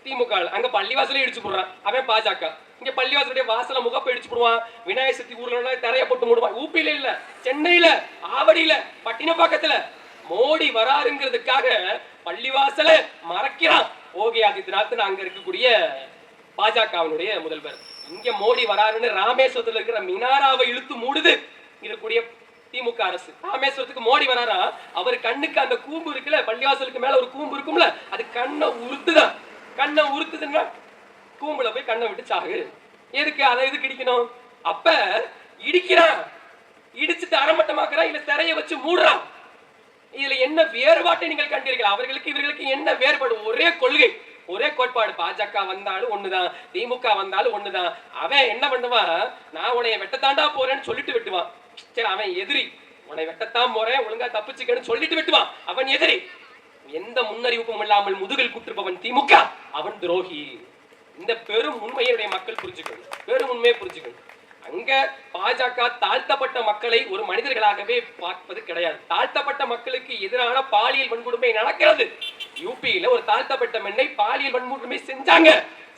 Speaker 1: திமுக. அங்க பள்ளிவாசலை இடிச்சு போடுறான் அவன் பாஜக. இங்க பள்ளிவாசலுடைய வாசல முகப்பை இடிச்சு போடுவான். விநாயகர் சக்தி ஊர்ல தரைய போட்டு மூடுவான். ஊப்பில இல்ல, சென்னையில, ஆவடியில, பட்டினப்பாக்கத்துல மோடி வராருங்கிறதுக்காக பள்ளிவாசல மறைக்கிறான் யோகி ஆதித்யநாத், அங்க இருக்கக்கூடிய பாஜகவினுடைய முதல்வர். இங்க மோடி வராருன்னு ராமேஸ்வரத்துல இருக்கிற மினாராவை இழுத்து மூடுது இருக்கக்கூடிய திமுக அரசு. ராமேஸ்வரத்துக்கு மோடி வராரா, அவர் கண்ணுக்கு அந்த கூம்பு இருக்குல்ல, பள்ளிவாசலுக்கு மேல ஒரு கூம்பு இருக்கும்ல, அது கண்ணை உறுத்துதான். கண்ணை உறுத்துதுன்னா கூம்புல போய் கண்ணை விட்டு சாகு. எதுக்கு அதை எதுக்கு இடிக்கணும்? அப்ப இடிக்கிறான், இடிச்சுட்டு அறமட்டமாக்குறான், இல்ல திரைய வச்சு மூடுறான். இதுல என்ன வேறுபாட்டை நீங்கள் கண்டீர்கள்? அவர்களுக்கு இவர்களுக்கு என்ன வேறுபாடு? ஒரே கொள்கை, ஒரே கோட்பாடு. பாஜக வந்தாலும் ஒண்ணுதான், திமுக வந்தாலும் ஒண்ணுதான். அவன் என்ன பண்ணுவான்? நான் உன்னைய வெட்டத்தாண்டா போறேன்னு சொல்லிட்டு வெட்டுவான். சரி, அவன் எதிரி. உன்னை வெட்டத்தான் போறேன், ஒழுங்கா தப்பிச்சுக்கன்னு சொல்லிட்டு வெட்டுவான். அவன் எதிரி. எந்த முன்னறிவிப்பும் இல்லாமல் முதுகில் குற்றுப்பவன் திமுக, அவன் துரோகி. இந்த பெரும் உண்மையுடைய மக்கள் புரிஞ்சுக்கணும், பெரும் உண்மையை புரிஞ்சுக்கணும். அங்க பாஜக தாழ்த்தப்பட்ட மக்களை ஒரு மனிதர்களாகவே பார்ப்பது கிடையாது. தாழ்த்தப்பட்ட மக்களுக்கு எதிரான பாலியல் வன்கொடுமை நடக்கிறது. யூபியில ஒரு தாழ்த்தப்பட்ட பெண்ணை பாலியல் வன்கொடுமை செஞ்சாங்க.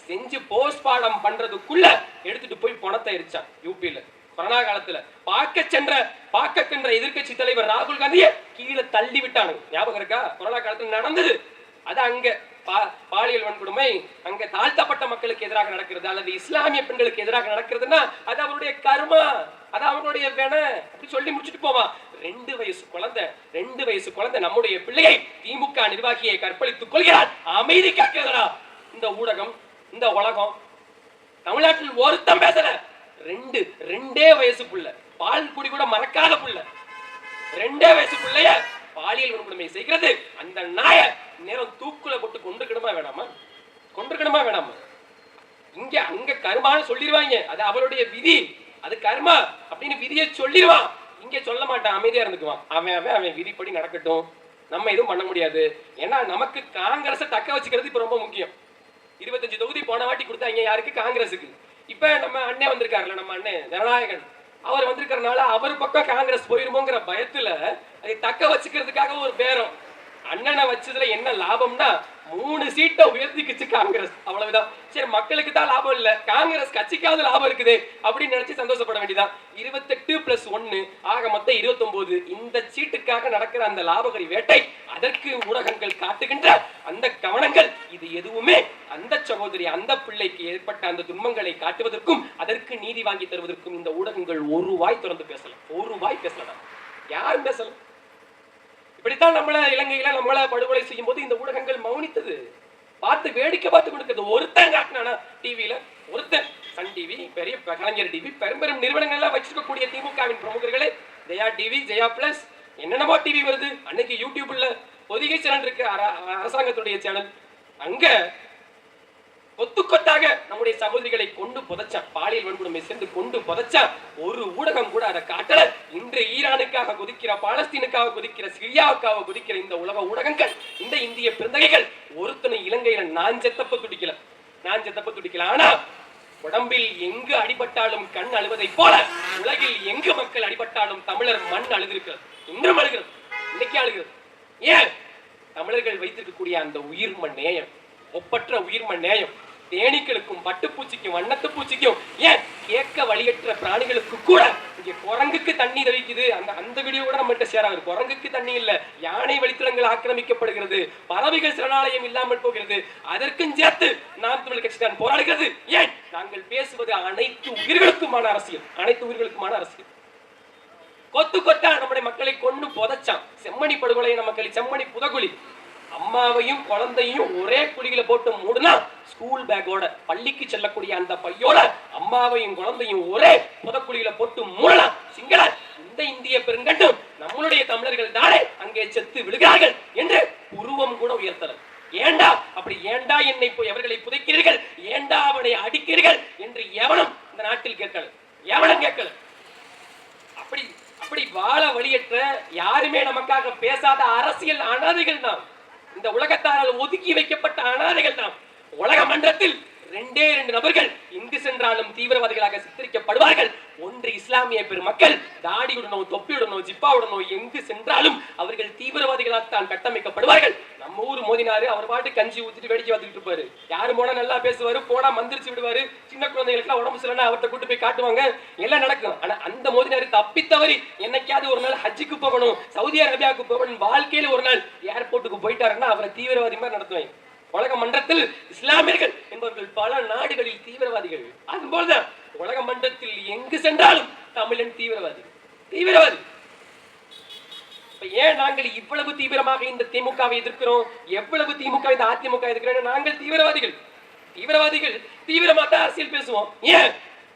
Speaker 1: செஞ்சு போஸ்ட்மார்டம் பண்றதுக்குள்ள எடுத்துட்டு போய் பணத்தை எரிச்சான் யூபியில. கொரோனா காலத்துல பார்க்க சென்ற எதிர்கட்சி தலைவர் ராகுல் காந்தியை கீழே தள்ளி விட்டானு ஞாபகம் இருக்கா? கொரோனா காலத்துல நடந்தது. அது அங்க பாலியல் வன்கொடுமை அங்க தாழ்த்தப்பட்ட மக்களுக்கு எதிராக நடக்கிறது அல்லது இஸ்லாமிய பெண்களுக்கு எதிராக நடக்கிறதுன்னா அது அவருடைய கர்மா, அது அவங்களுடைய வேண அப்படி சொல்லி முடிச்சுட்டு போவான். 2 வயசு குழந்தை நம்முடைய பிள்ளையை திமுக நிர்வாகியை கற்பழித்துக் கொள்கிறார். அமைதி காக்கிறதா இந்த ஊடகம், இந்த உலகம்? தமிழ்நாட்டில் ஒருத்தம் பேசல. 2 வயசு புள்ள, பால் குடி கூட மறக்காத புள்ள, 2 வயசு பிள்ளைய பாலியல் வன்கொடுமை செய்கிறது. அந்த நாய நேரம் தூக்குல போட்டு கொண்டுக்கணுமா வேணாமா? கொண்டுக்கணுமா வேணாமா? இங்க அங்க கர்மான்னு சொல்லிடுவாங்க, அது அவருடைய விதி, அது கர்மா அப்படின்னு விதியை சொல்லிடுவான். இங்க சொல்ல மாட்டான், அமைதியா இருந்துக்குவான். அவன் விதிப்படி நடக்கட்டும், நம்ம எதுவும் பண்ண முடியாது. ஏன்னா நமக்கு காங்கிரஸை தக்க வச்சுக்கிறது இப்ப ரொம்ப முக்கியம். 25 தொகுதி போன வாட்டி கொடுத்தாங்க யாருக்கு? காங்கிரஸுக்கு. இப்ப நம்ம அண்ணன் வந்திருக்காருல்ல, நம்ம அண்ணன் ஜனநாயகன், அவர் வந்திருக்கிறதுனால அவர் பக்கம் காங்கிரஸ் போயிருமோங்கிற பயத்துல அதை தக்க வச்சுக்கிறதுக்காக ஒரு பேரம். அண்ணனை வச்சதுல என்ன லாபம்னா 3 சீட்டை உயர்த்திக்கிச்சு காங்கிரஸ், அவ்வளவுதான். சரி, மக்களுக்கு தான் லாபம் இல்ல, காங்கிரஸ் கட்சிக்காவது லாபம் இருக்குது அப்படின்னு நினைச்சு சந்தோஷப்பட வேண்டியதான். 28+1 ஆக மொத்தம் 29. இந்த சீட்டுக்காக நடக்கிற அந்த லாபகரி வேட்டை, அதற்கு ஊடகங்கள் காட்டுகின்ற அந்த கவனங்கள், இது எதுவுமே அந்த சகோதரி, அந்த பிள்ளைக்கு ஏற்பட்ட அந்த துன்பங்களை காட்டுவதற்கும் அதற்கு நீதி வாங்கி தருவதற்கும் இந்த ஊடகங்கள் ஒரு வாய் திறந்து பேசல. ஒரு வாய் பேசலாம், யாரும் பேசல. இப்படித்தான் நம்மள இலங்கையில நம்மள படுகொலை செய்யும் போது இந்த ஊடகங்கள் மௌனித்தது, பார்த்து வேடிக்கை பார்த்து கொடுக்கிறது. ஒருத்தன் காட்டினானா டிவியில? ஒருத்தன் சன் டிவி, பெரிய கலைஞர் டிவி, பெரும் நிறுவனங்கள்லாம் வச்சிருக்கக்கூடிய திமுகவின் பிரமுகர்களே, ஜெயா டிவி, ஜெயா பிளஸ், என்னென்னமோ டிவி வருது. அன்னைக்கு யூடியூப்ல பொதிகை சேனல் இருக்கு, அரசாங்கத்துடைய சேனல். அங்க கொத்தாக நம்முடைய சகோதரிகளை கொண்டு புதைச்சான், பாலியல் வன்கொடுமை சேர்ந்து கொண்டு புதைச்சான். ஒரு ஊடகம் கூட அதை காட்டல. இன்று ஈரானுக்காக கொதிக்கிற, பாலஸ்தீனுக்காக கொதிக்கிற, சிரியாவுக்காக கொதிக்கிற இந்த உலக ஊடகங்கள், இந்த இந்திய பிறந்தகைகள் ஒருத்தனை இலங்கையில நான் செத்தப்ப துடிக்கல. ஆனா உடம்பில் எங்கு அடிபட்டாலும் கண் அழுவதை போல உலகில் எங்கு மக்கள் அடிபட்டாலும் தமிழர் மண் அழுதிருக்கிறது, இன்றும் அழுகிறது, இன்னைக்கு அழுகிறது. ஏன்? தமிழர்கள் வைத்திருக்கக்கூடிய அந்த உயிர்ம நேயம், ஒப்பற்ற உயிர்ம நேயம், தேனீக்களுக்கும் பட்டுப்பூச்சிக்கும் வண்ணத்து பூச்சிக்கும், ஏன் கேட்க வழியற்ற பிராணிகளுக்கு கூட. இங்க குரங்குக்கு தண்ணி தவிக்குது, அந்த வீடியோ கூட நம்மகிட்ட ஷேர் ஆகுது. குரங்குக்கு தண்ணி இல்ல, யானை வழித்தடங்கள் ஆக்கிரமிக்கப்படுகிறது, பறவைகள் சரணாலயம் இல்லாமல் போகிறது. அதற்கும் சேர்த்து நாம் தமிழ் கட்சி தான் போராடுகிறது. ஏன்? நாங்கள் பேசுவது அனைத்து உயிர்களுக்குமான அரசியல், அனைத்து உயிர்களுக்குமான அரசியல். கொத்தா நம்முடைய மக்களை கொண்டு புதைச்சான். செம்மணி படுகொலை நம்ம செம்மணி புதகுழி, அம்மாவையும் குழந்தையும் ஒரே குழியில போட்டு மூடுனா, ஸ்கூல் பேக்கோட பள்ளிக்கு செல்லக்கூடிய அந்த பையோட அம்மாவையும் குழந்தையும் ஒரே புதக்குழியில போட்டு மூடலாம். சிங்கள இந்த இந்திய பெருங்கண்டும் நம்மளுடைய தமிழர்கள் தானே அங்கே செத்து விழுகிறார்கள் என்று உருவம் கூட உயர்த்தலாம். ஏண்டா அப்படி, ஏண்டா என்னை எவர்களை புதைக்கிறீர்கள், ஏண்டா அவனை அடிக்கிறீர்கள் என்று எவனும் இந்த நாட்டில் கேட்கல, எவனும் கேட்கல. அப்படி வாழ வழியற்ற, யாருமே நமக்காக பேசாத அரசியல் அனாதைகள் நாம், இந்த உலகத்தாரால் ஒதுக்கி வைக்கப்பட்ட அனாதைகள் நாம். உலக மன்றத்தில் 2 நபர்கள் எங்கு சென்றாலும் தீவிரவாதிகளாக சித்தரிக்கப்படுவார்கள். ஒன்று இஸ்லாமிய பெருமக்கள், தாடியுடனோ தொப்பியுடனோ ஜிப்பாவுடனோ எங்கு சென்றாலும் அவர்கள் தீவிரவாதிகளால் கட்டமைக்கப்படுவார்கள். நம்ம ஊர் மோதினாரு, அவர் பாட்டு கஞ்சி ஊத்திட்டு வேடிக்கை பார்த்துட்டு இருப்பாரு. யாரு போனா நல்லா பேசுவாரு, போனா மந்திரிச்சு விடுவாரு. சின்ன குழந்தைகளுக்கு உடம்பு சரியில்லைன்னா அவர்கிட்ட கூட்டு போய் காட்டுவாங்க, எல்லாம் நடக்கும். ஆனா அந்த மோதினாரு தப்பித்தவரி என்னைக்காவது ஒரு நாள் ஹஜ்ஜுக்கு போகணும், சவுதி அரேபியாவுக்கு போகணும், வாழ்க்கையில ஒரு நாள் ஏர்போர்ட்டுக்கு போயிட்டாருன்னா அவரை தீவிரவாதி மாதிரி நடத்துவாங்க. உலக மன்றத்தில் இஸ்லாமியர்கள் என்பவர்கள் பல நாடுகளில் தீவிரவாதிகள். அதுபோல்தான் உலக மன்றத்தில் எங்கு சென்றாலும் தமிழன் தீவிரவாதி. ஏன் நாங்கள் இவ்வளவு தீவிரமாக இந்த திமுகவை எதிர்க்கிறோம், எவ்வளவு திமுக இந்த அதிமுக எதிர்க்கிறோம்? நாங்கள் தீவிரவாதிகள் தீவிரமா தான் அரசியல் பேசுவோம். ஏன்?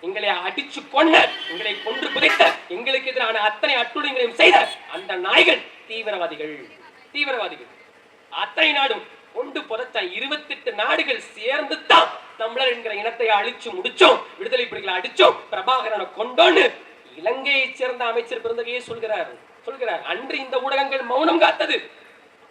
Speaker 1: எங்களை அடிச்சு கொண்ட, எங்களை கொன்று புதைத்த, எங்களுக்கு எதிரான அத்தனை அட்டுழியங்களையும் செய்த அந்த நாய்கள் தீவிரவாதிகள். அத்தனை நாடும் கொண்டு புதைச்ச 28 நாடுகள் சேர்ந்து தான் தமிழர் என்கிற இனத்தை அழிச்சு முடிச்சோம், விடுதலை புலிகளை அடிச்சோம், பிரபாகரனை கொண்டோன்னு இலங்கையை சேர்ந்த அமைச்சர் பிறந்தகையே சொல்கிறார். அன்று இந்த ஊடகங்கள் மௌனம் காத்தது.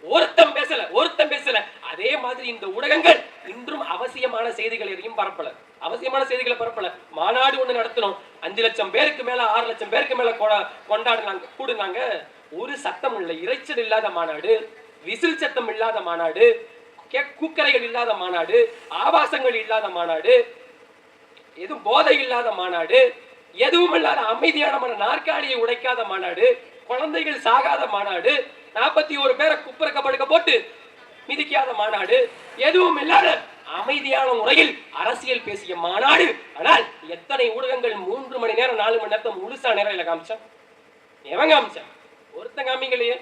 Speaker 1: ஒருத்தம் பேசல. அதே மாதிரி இந்த ஊடகங்கள் இன்றும் அவசியமான செய்திகளை எதையும் பரப்பல. மாநாடு ஒண்ணு நடத்தணும், 5 லட்சம் பேருக்கு மேல 6 லட்சம் பேருக்கு மேல கூடுனாங்க. ஒரு சத்தம் இல்லை, இறைச்சல் இல்லாத மாநாடு, விசில் சத்தம் இல்லாத மாநாடு, கூக்கரைகள் இல்லாத மாநாடு, ஆபாசங்கள் இல்லாத மாநாடு, எதுவும் போதை இல்லாத மாநாடு, எதுவும் இல்லாத அமைதியான நாற்காலியை உடைக்காத மாநாடு, குழந்தைகள் சாகாத மாநாடு, 41 பேரை குப்புறக்க படுக்க போட்டு மிதிக்காத மாநாடு, எதுவும் இல்லாத அமைதியான முறையில் அரசியல் பேசிய மாநாடு. ஆனால் எத்தனை ஊடகங்கள் 3 மணி நேரம் 4 மணி நேரத்தை முழுசா நேரம் காமிச்சா? எவன் காமிச்சா? ஒருத்தன் காமிக்கலையே.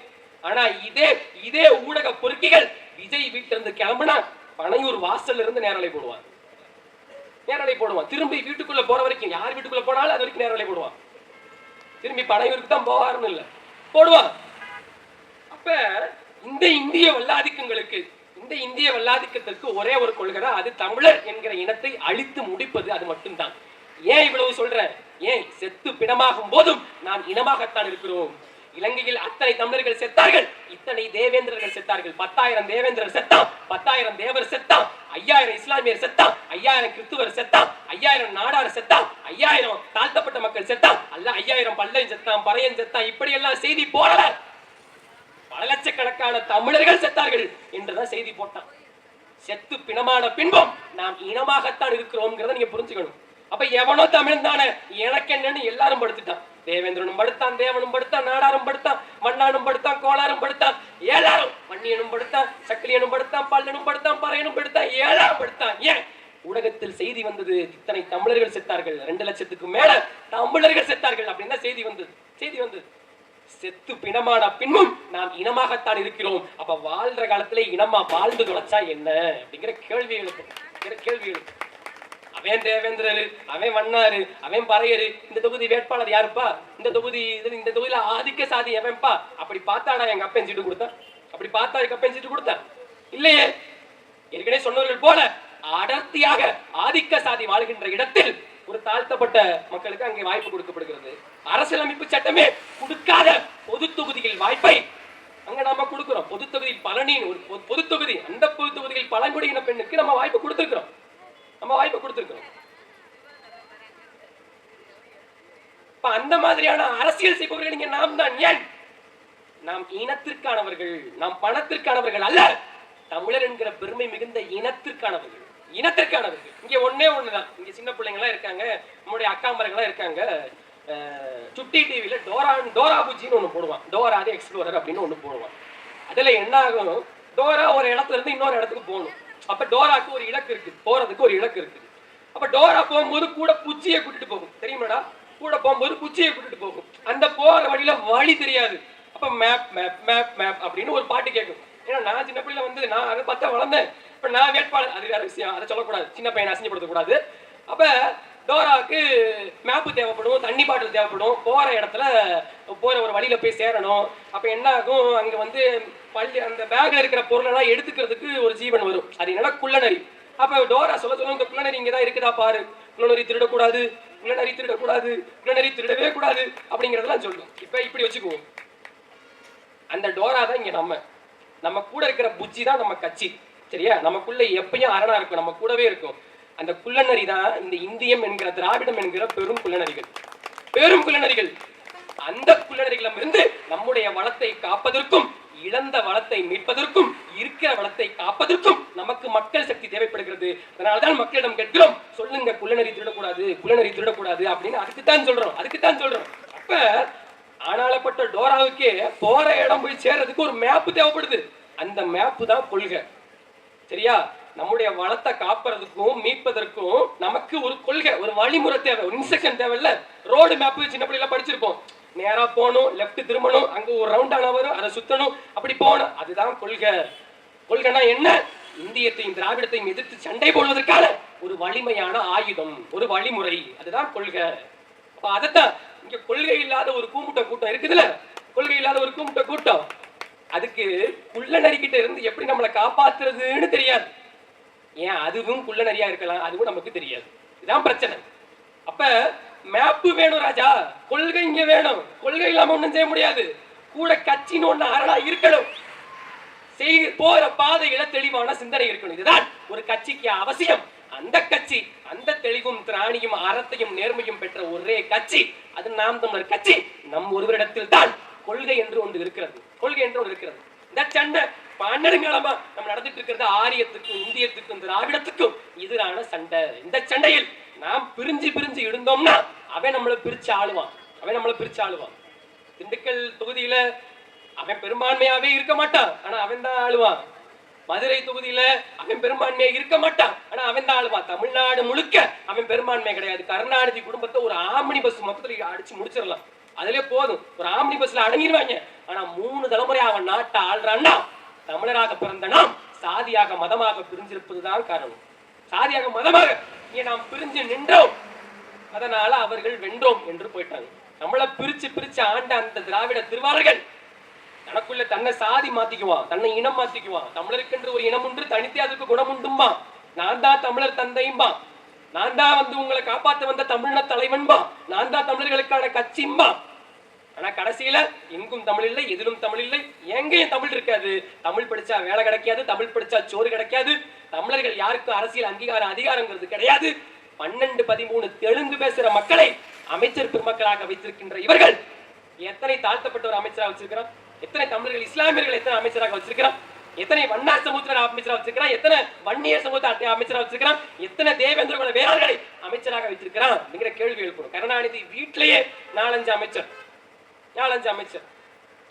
Speaker 1: ஆனா இதே ஊடக பொறுக்கிகள் விஜய் வீட்டிலிருந்து கிளம்புனா பனையூர் வாசல்ல இருந்து நேரலை போடுவான். திரும்பி வீட்டுக்குள்ள போற வரைக்கும், யார் வீட்டுக்குள்ள போனாலும் அது வரைக்கும் நேரலை போடுவான். திரும்பி பனையூருக்கு தான் போவாருன்னு இல்ல, போடுவான். அப்ப இந்த இந்திய வல்லாதிக்கத்திற்கு ஒரே ஒரு கொள்கை, அது தமிழர் என்கிற இனத்தை அழித்து முடிப்பது. அது மட்டும்தான். ஏன் இவ்வளவு சொல்றேன்? ஏன் செத்து பிணமாகும் போதும் நாம் இனமாகத்தான் இருக்கிறோம். இலங்கையில் அத்தனை தமிழர்கள் செத்தார்கள், இத்தனை தேவேந்திரர்கள் செத்தார்கள். 10,000 தேவேந்திரர் செத்தான், 10,000 தேவர் செத்தான், 5,000 இஸ்லாமியர் செத்தான், 5,000 கிறிஸ்துவர் செத்தான், 5,000 நாடார் செத்தான், 5,000 தாழ்த்தப்பட்ட மக்கள் செத்தான், அல்ல 5,000 பல்லன் செத்தான், பறையன் செத்தான். இப்படி எல்லாம் செய்தி போடல. பல லட்சக்கணக்கான தமிழர்கள் செத்தார்கள் என்றுதான் செய்தி போட்டான். செத்து பிணமான பின்பும் நாம் இனமாகத்தான் இருக்கிறோம்ங்கிறத நீங்க புரிஞ்சுக்கணும். அப்ப எவனோ தமிழ் தானே எனக்கு என்னன்னு எல்லாரும் படுத்துட்டான். தேவேந்திரனும் படுத்தான், தேவனும் படுத்தான், நாடாரும் படுத்தான், மண்ணானும் படுத்தான், கோளாரும் படுத்தான், எல்லாரும் மண்ணியனும் படுத்தான், சக்கிலியனும் படுத்தான், பல்லனும் படுத்தான், பறையனும் படுத்தான், எல்லாரும் படுத்தான். ஏன்? ஊடகத்தில் செய்தி வந்தது, இத்தனை தமிழர்கள் செத்தார்கள், 2 லட்சத்துக்கு மேல தமிழர்கள் செத்தார்கள் அப்படின்னு செய்தி வந்தது. செத்து பிணமான பின்னும் நாம் இனமாகத்தான் இருக்கிறோம். அப்ப வாழ்ற காலத்துல இனமா வாழ்ந்து தொலைச்சா என்ன அப்படிங்கிற கேள்வி எழுப்பு. அவன் தேவேந்திரரு, அவன் வண்ணாரு, அவன் பறையரு. இந்த தொகுதி வேட்பாளர் யாருப்பா? இந்த தொகுதியில ஆதிக்க சாதி எவன்பா? அப்படி பார்த்தாடா எங்க அப்பன் சீட்டு கொடுத்தான்? அப்படி பார்த்தா எங்க அப்பன் சீட்டு கொடுத்தான்? இல்லையே. ஏற்கனவே சொன்னவர்கள் போல அடர்த்தியாக ஆதிக்க சாதி வாழ்கின்ற இடத்தில் ஒரு தாழ்த்தப்பட்ட மக்களுக்கு அங்கே வாய்ப்பு கொடுக்கப்படுகிறது. அரசியலமைப்பு சட்டமே கொடுக்காத பொது தொகுதிகள் வாய்ப்பை அங்க நாம கொடுக்கிறோம். பொது தொகுதி பழனின்னு ஒரு பொது தொகுதி, அந்த பொது தொகுதியில் பழங்குடியின பெண்ணுக்கு நம்ம வாய்ப்பு கொடுத்திருக்கிறோம். அந்த மாதிரியான அரசியல் செய்பவர்கள் நீங்க நாம் தான். ஏன்? நாம் இனத்திற்கானவர்கள், நாம் பணத்திற்கானவர்கள் அல்ல. தமிழர் என்கிற பெருமை மிகுந்த இனத்திற்கானவர்கள். இங்க ஒண்ணுதான். இங்க சின்ன பிள்ளைங்க எல்லாம் இருக்காங்க, நம்முடைய அக்காமரங்களா இருக்காங்க. சுட்டி டிவில டோரா புஜின்னு ஒண்ணு போடுவான். டோரா எக்ஸ்ப்ளோரர் அப்படின்னு ஒண்ணு போடுவான். அதுல என்ன ஆகும்? டோரா ஒரு இடத்துல இருந்து இன்னொரு இடத்துக்கு போகணும். அப்ப டோராக்கு ஒரு இலக்கு இருக்கு, போறதுக்கு ஒரு இலக்கு இருக்கு. அப்ப டோரா போகும்போது கூட குச்சியை கூட்டிட்டு போகும். தெரியுமாடா? கூட போகும்போது குச்சியை கூட்டிட்டு போகும். அந்த போற வழியில வழி தெரியாது. அப்ப மேப் மேப் மேப் மேப் அப்படின்னு ஒரு பாட்டு கேட்கும். ஏன்னா நான் சின்ன பிள்ளைல வந்து நான் அதை பார்த்தா வளர்ந்தேன். இப்ப நான் வேட்பாளர், அது வேற விஷயம், அதை சொல்லக்கூடாது, சின்ன பையனை அசிங்கப்படுத்த கூடாது. அப்ப டோராக்கு மேப்பு தேவைப்படும், தண்ணி பாட்டில் தேவைப்படும். போற இடத்துல போற ஒரு வழியில போய் சேரணும். அப்ப என்ன ஆகும்? அங்க வந்து பள்ளி அந்த பேக்ல இருக்கிற பொருளெல்லாம் எடுத்துக்கிறதுக்கு ஒரு ஜீவன் வரும். அது என்னன்னா குள்ளநரி. அப்ப டோரா சொல்ல இந்த குள்ளநரி இங்கதான் இருக்குதா பாரு, குள்ளநரி திருடக்கூடாது, குள்ளநரி திருடவே கூடாது அப்படிங்கறதெல்லாம் சொல்லும். இப்ப இப்படி வச்சுக்குவோம். அந்த டோரா தான் இங்க நம்ம கூட இருக்கிற புஜ்ஜி தான் நம்ம கட்சி. சரியா? நமக்குள்ள எப்பயும் அரணா இருக்கும், நம்ம கூடவே இருக்கும். அந்த குள்ளநரி தான் இந்த இந்தியம் என்கிற திராவிடம் என்கிற பெரும் குள்ளநரிகள். அந்த குள்ளநரிகளிடம் இருந்து நம்முடைய வளத்தை காப்பதற்கும், இழந்த வளத்தை மீட்பதற்கும், இருக்கிற வளத்தை காப்பதற்கும் நமக்கு மக்கள் சக்தி தேவைப்படுகிறது. அதனால்தான் மக்களிடம் கேட்கிறோம், சொல்லுங்க குள்ளநரி திருடக்கூடாது அப்படின்னு. அதுக்குத்தான் சொல்றோம். அப்ப ஆனாலப்பட்ட டோராவுக்கே போற இடம் போய் சேர்றதுக்கு ஒரு மேப்பு தேவைப்படுது. அந்த மேப்பு தான் கொள்கை. சரியா? நம்முடைய வளத்தை காப்பறதுக்கும் மீட்பதற்கும் நமக்கு ஒரு கொள்கை, ஒரு வழிமுறை தேவை, ஒரு இன்ஸ்ட்ரக்ஷன் தேவையில்ல. ரோடு மேப்பு சின்ன பிள்ளைல படிச்சிருப்போம். நேரா போகணும், லெப்ட் திரும்பணும், அங்க ஒரு ரவுண்டான வரும், அதை சுத்தணும், அப்படி போகணும். அதுதான் கொள்கைனா என்ன? இந்தியத்தையும் திராவிடத்தையும் எதிர்த்து சண்டை போடுவதற்கான ஒரு வலிமையான ஆயுதம், ஒரு வழிமுறை. அதுதான் கொள்கை. அப்ப அதைத்தான் இங்க கொள்கை இல்லாத ஒரு கூட்டம் இருக்குதுல்ல, அதுக்கு குள்ளநரிக்கிட்ட இருந்து எப்படி நம்மளை காப்பாத்துறதுன்னு தெரியாது. ஏன்? அதுவும் குள்ளநரியா இருக்கலாம், அதுவும் நமக்கு தெரியாது. இதுதான் பிரச்சனை. அப்ப மேப்பு வேணும் ராஜா, கொள்கை இங்க வேணும். கொள்கை இல்லாம ஒண்ணும் செய்ய முடியாது. கூட கட்சின்னு ஒண்ணு அரணா இருக்கணும். போற பாதையில தெளிவான சிந்தனை இருக்கணும். இதுதான் ஒரு கட்சிக்கு அவசியம். அந்த கட்சி, அந்த தெளிவும் திராணியும் அறத்தையும் நேர்மையும் பெற்ற ஒரே கட்சி அது நாம் தமிழர் கட்சி. நம் ஒருவரிடத்தில் தான் கொள்கை என்று ஒன்று இருக்கிறது. இந்த சண்டை 12 காலமா நம்ம நடந்துட்டு இருக்கிறது ஆரியத்துக்கும் இந்தியத்துக்கும் திராவிடத்துக்கும் எதிரான சண்டை. இந்த சண்டையில் நாம் பிரிஞ்சு இருந்தோம்னா அவன் நம்மளை பிரிச்சு ஆளுவான். திண்டுக்கல் தொகுதியில அவன் பெரும்பான்மையாவே இருக்க மாட்டான், ஆனா அவன் தான் ஆளுவான். மதுரை தொகுதியில அவன் பெரும்பான்மையா இருக்க மாட்டான். ஆனா அவன் தான் ஆளுமா. தமிழ்நாடு முழுக்க அவன் பெரும்பான்மை கிடையாது. கருணாநிதி குடும்பத்தை ஒரு ஆம்னி பஸ் மொத்தத்துல அடிச்சு முடிச்சிடலாம். அதுல போதும், ஒரு ஆம்னி பஸ்ல அடங்கிடுவாங்க. ஆனா 3 தலைமுறை அவன் நாட்டை ஆள்றான்னா தமிழராக பிறந்த நாம் சாதியாக மதமாக பிரிஞ்சிருப்பதுதான் காரணம். சாதியாக மதமாக இங்க நாம் பிரிஞ்சு நின்றோம், அதனால அவர்கள் வென்றோம் என்று போயிட்டாங்க. நம்மள பிரிச்சு பிரிச்சு ஆண்ட அந்த திராவிட திருவாளர்கள் தனக்குள்ள தன்னை சாதி மாத்திக்குவான், தன்னை இனம் மாத்திக்குவான். தமிழருக்கென்று ஒரு இனம் உண்டு, தனித்தே அதுக்கு குணம் உண்டும்பா. நான் தான் தமிழர் தந்தையும்பா, நான் தான் உங்களை காப்பாற்ற வந்த தமிழ்ன தலைவன்பா, நான் தான் தமிழர்களுக்கான கட்சிம்பா. ஆனா கடைசியில எங்கும் தமிழ் இல்லை, எதிலும் தமிழ் இல்லை, எங்கேயும் தமிழ் இருக்காது. தமிழ் படிச்சா வேலை கிடைக்காது, தமிழ் படிச்சா சோறு கிடைக்காது. தமிழர்கள் யாருக்கும் அரசியல் அங்கீகாரம் அதிகாரங்கிறது கிடையாது. 12, 13 தெலுங்கு பேசுற மக்களை அமைச்சர் பெருமக்களாக வைத்திருக்கின்ற இவர்கள் எத்தனை தாழ்த்தப்பட்டவர் அமைச்சராக வச்சிருக்கிறார், எத்தனை தமிழர்கள் இஸ்லாமியர்கள் எத்தனை அமைச்சராக வச்சிருக்கிறார், எத்தனை வண்ணார் சமூகத்தினர் அமைச்சராக வச்சிருக்கிறான், எத்தனை வன்னியர் சமூகத்தை அமைச்சராக வச்சிருக்கிறான், எத்தனை தேவேந்திர குல வேளாளர்களை அமைச்சராக வைத்திருக்கிறான் அப்படிங்கிற கேள்வி எழுப்பணும். கருணாநிதி வீட்டிலேயே 4-5 அமைச்சர்.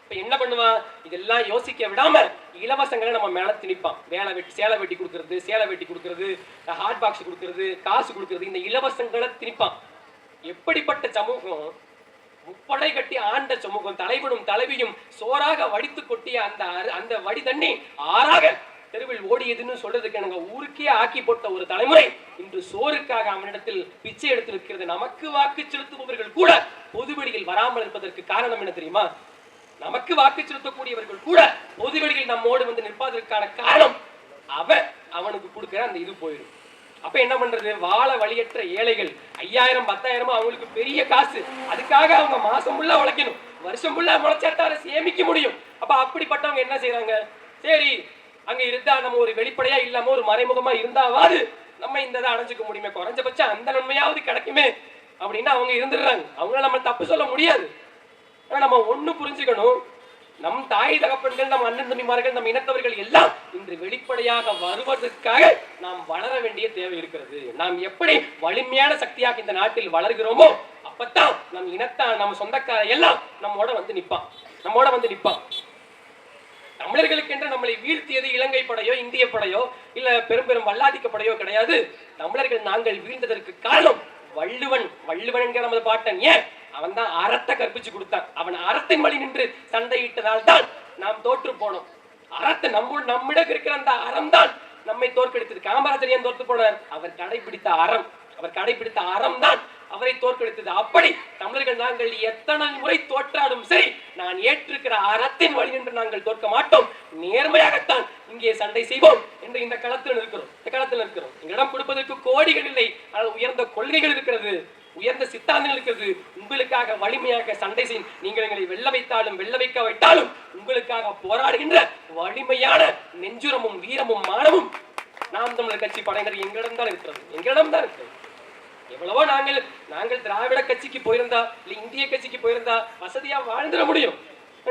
Speaker 1: இப்ப என்ன பண்ணுவான், இதெல்லாம் யோசிக்க விடாம இலவசங்களை நம்ம மேல திணிப்பான். சேலை வெட்டி கொடுக்கறது, ஹாட் பாக்ஸ் கொடுக்கறது, காசு கொடுக்கறது, இந்த இலவசங்களை திணிப்பான். எப்படிப்பட்ட சமூகம், முப்படை கட்டி ஆண்ட சமூகம், தலைவனும் தலைவியும் சோறாக வடித்து கொட்டிய அந்த வடி தண்ணி ஆறாக தெருவில் ஓடியதுன்னு சொல்றதுக்கு எனக்கு ஊருக்கே ஆக்கி போட்ட ஒரு தலைமுறை இன்று சோறுக்காக அவனிடத்தில் பிச்சை எடுத்து இருக்கிறது. நமக்கு வாக்கு செலுத்துபவர்கள் கூட பொதுவெளியில் வராமல் இருப்பதற்கு காரணம் என்ன தெரியுமா? நமக்கு வாக்கு செலுத்தக்கூடியவர்கள் கூட பொதுவெளியில் நம்மோடு வந்து நிற்பதற்கான காரணம் அவனுக்கு கொடுக்கிற அந்த இது போயிடும். அப்ப என்ன பண்றது, வாழ வழியற்ற ஏழைகள் 5000 10,000 அவங்களுக்கு பெரிய காசு, அதுக்காக அவங்க மாசம் ஃபுல்லா உழைக்கணும், வருஷம் ஃபுல்லா முளைச்சாட்டார சேமிக்க முடியும். அப்ப அப்படிப்பட்டவங்க என்ன செய்யறாங்க, சரி அங்க இருந்தா நம்ம ஒரு வெளிப்படையா இல்லாம ஒரு மறைமுகமா இருந்தாவது நம்ம இந்த இதை அடைஞ்சுக்க முடியுமே, குறைஞ்சபட்சம் அந்த நன்மையாவது கிடைக்குமே அப்படின்னு அவங்க இருந்துடுறாங்க. அவங்கள நம்ம தப்பு சொல்ல முடியாது. ஆனா நம்ம ஒண்ணு புரிஞ்சுக்கணும், நம் தாய் தகப்பன்கள், நம் அண்ணன் தம்பிமார்கள், நம் இனத்தவர்கள் எல்லாம் இன்று வெளிப்படையாக வருவதற்காக நாம் வளர வேண்டிய தேவை இருக்கிறது. நாம் எப்படி வலிமையான சக்தியாக இந்த நாட்டில் வளர்கிறோமோ அப்பத்தான் நம் இனத்தான், நம்ம சொந்தக்கார எல்லாம் நம்மோட வந்து நிப்பான். தமிழர்களுக்கென்று நம்மளை வீழ்த்தியது இலங்கை படையோ இந்திய படையோ இல்ல பெரும் வல்லாதிக்க படையோ கிடையாது. தமிழர்கள் நாங்கள் வீழ்ந்ததற்கு காரணம் வள்ளுவன் என்கிற நமது பாட்டன். ஏன் அவன் தான் அறத்தை கற்பிச்சு கொடுத்தான். அவன் அறத்தின் வழி நின்று சண்டையிட்டதால் தான் நாம் தோற்று போனோம். அறத்தை நம்மிடம் இருக்கிற அந்த அறம் தான் நம்மை தோற்கடித்தது. காமராஜர் ஏன் தோற்று போனார்? அவர் கடைபிடித்த அறம் தான் அவரை தோற்கடித்தது. அப்படி தமிழர்கள் நாங்கள் எத்தனை முறை தோற்றாலும் சரி, நான் ஏற்றிருக்கிற அறத்தின் வழி நின்று நாங்கள் தோற்க மாட்டோம், நேர்மையாகத்தான் இங்கே சண்டை செய்வோம் என்று இந்த களத்தில் இருக்கிறோம். எங்களிடம் கொடுப்பதற்கு கோடிகள் இல்லை, ஆனால் உயர்ந்த கொள்கைகள் இருக்கிறது, உயர்ந்த சித்தாந்தங்கள் இருக்கிறது. உங்களுக்காக வலிமையாக சண்டை செய்யும், நீங்கள் எங்களை வெல்ல வைக்காவிட்டாலும் உங்களுக்காக போராடுகின்ற வலிமையான நெஞ்சுரமும் வீரமும் மானமும் நாம் தமிழர் கட்சி படையினர் எங்களிடம் தான் இருக்கிறது. எவ்வளவோ நாங்கள் திராவிட கட்சிக்கு போயிருந்தா இல்ல இந்திய கட்சிக்கு போயிருந்தா வசதியா வாழ்ந்துட முடியும்,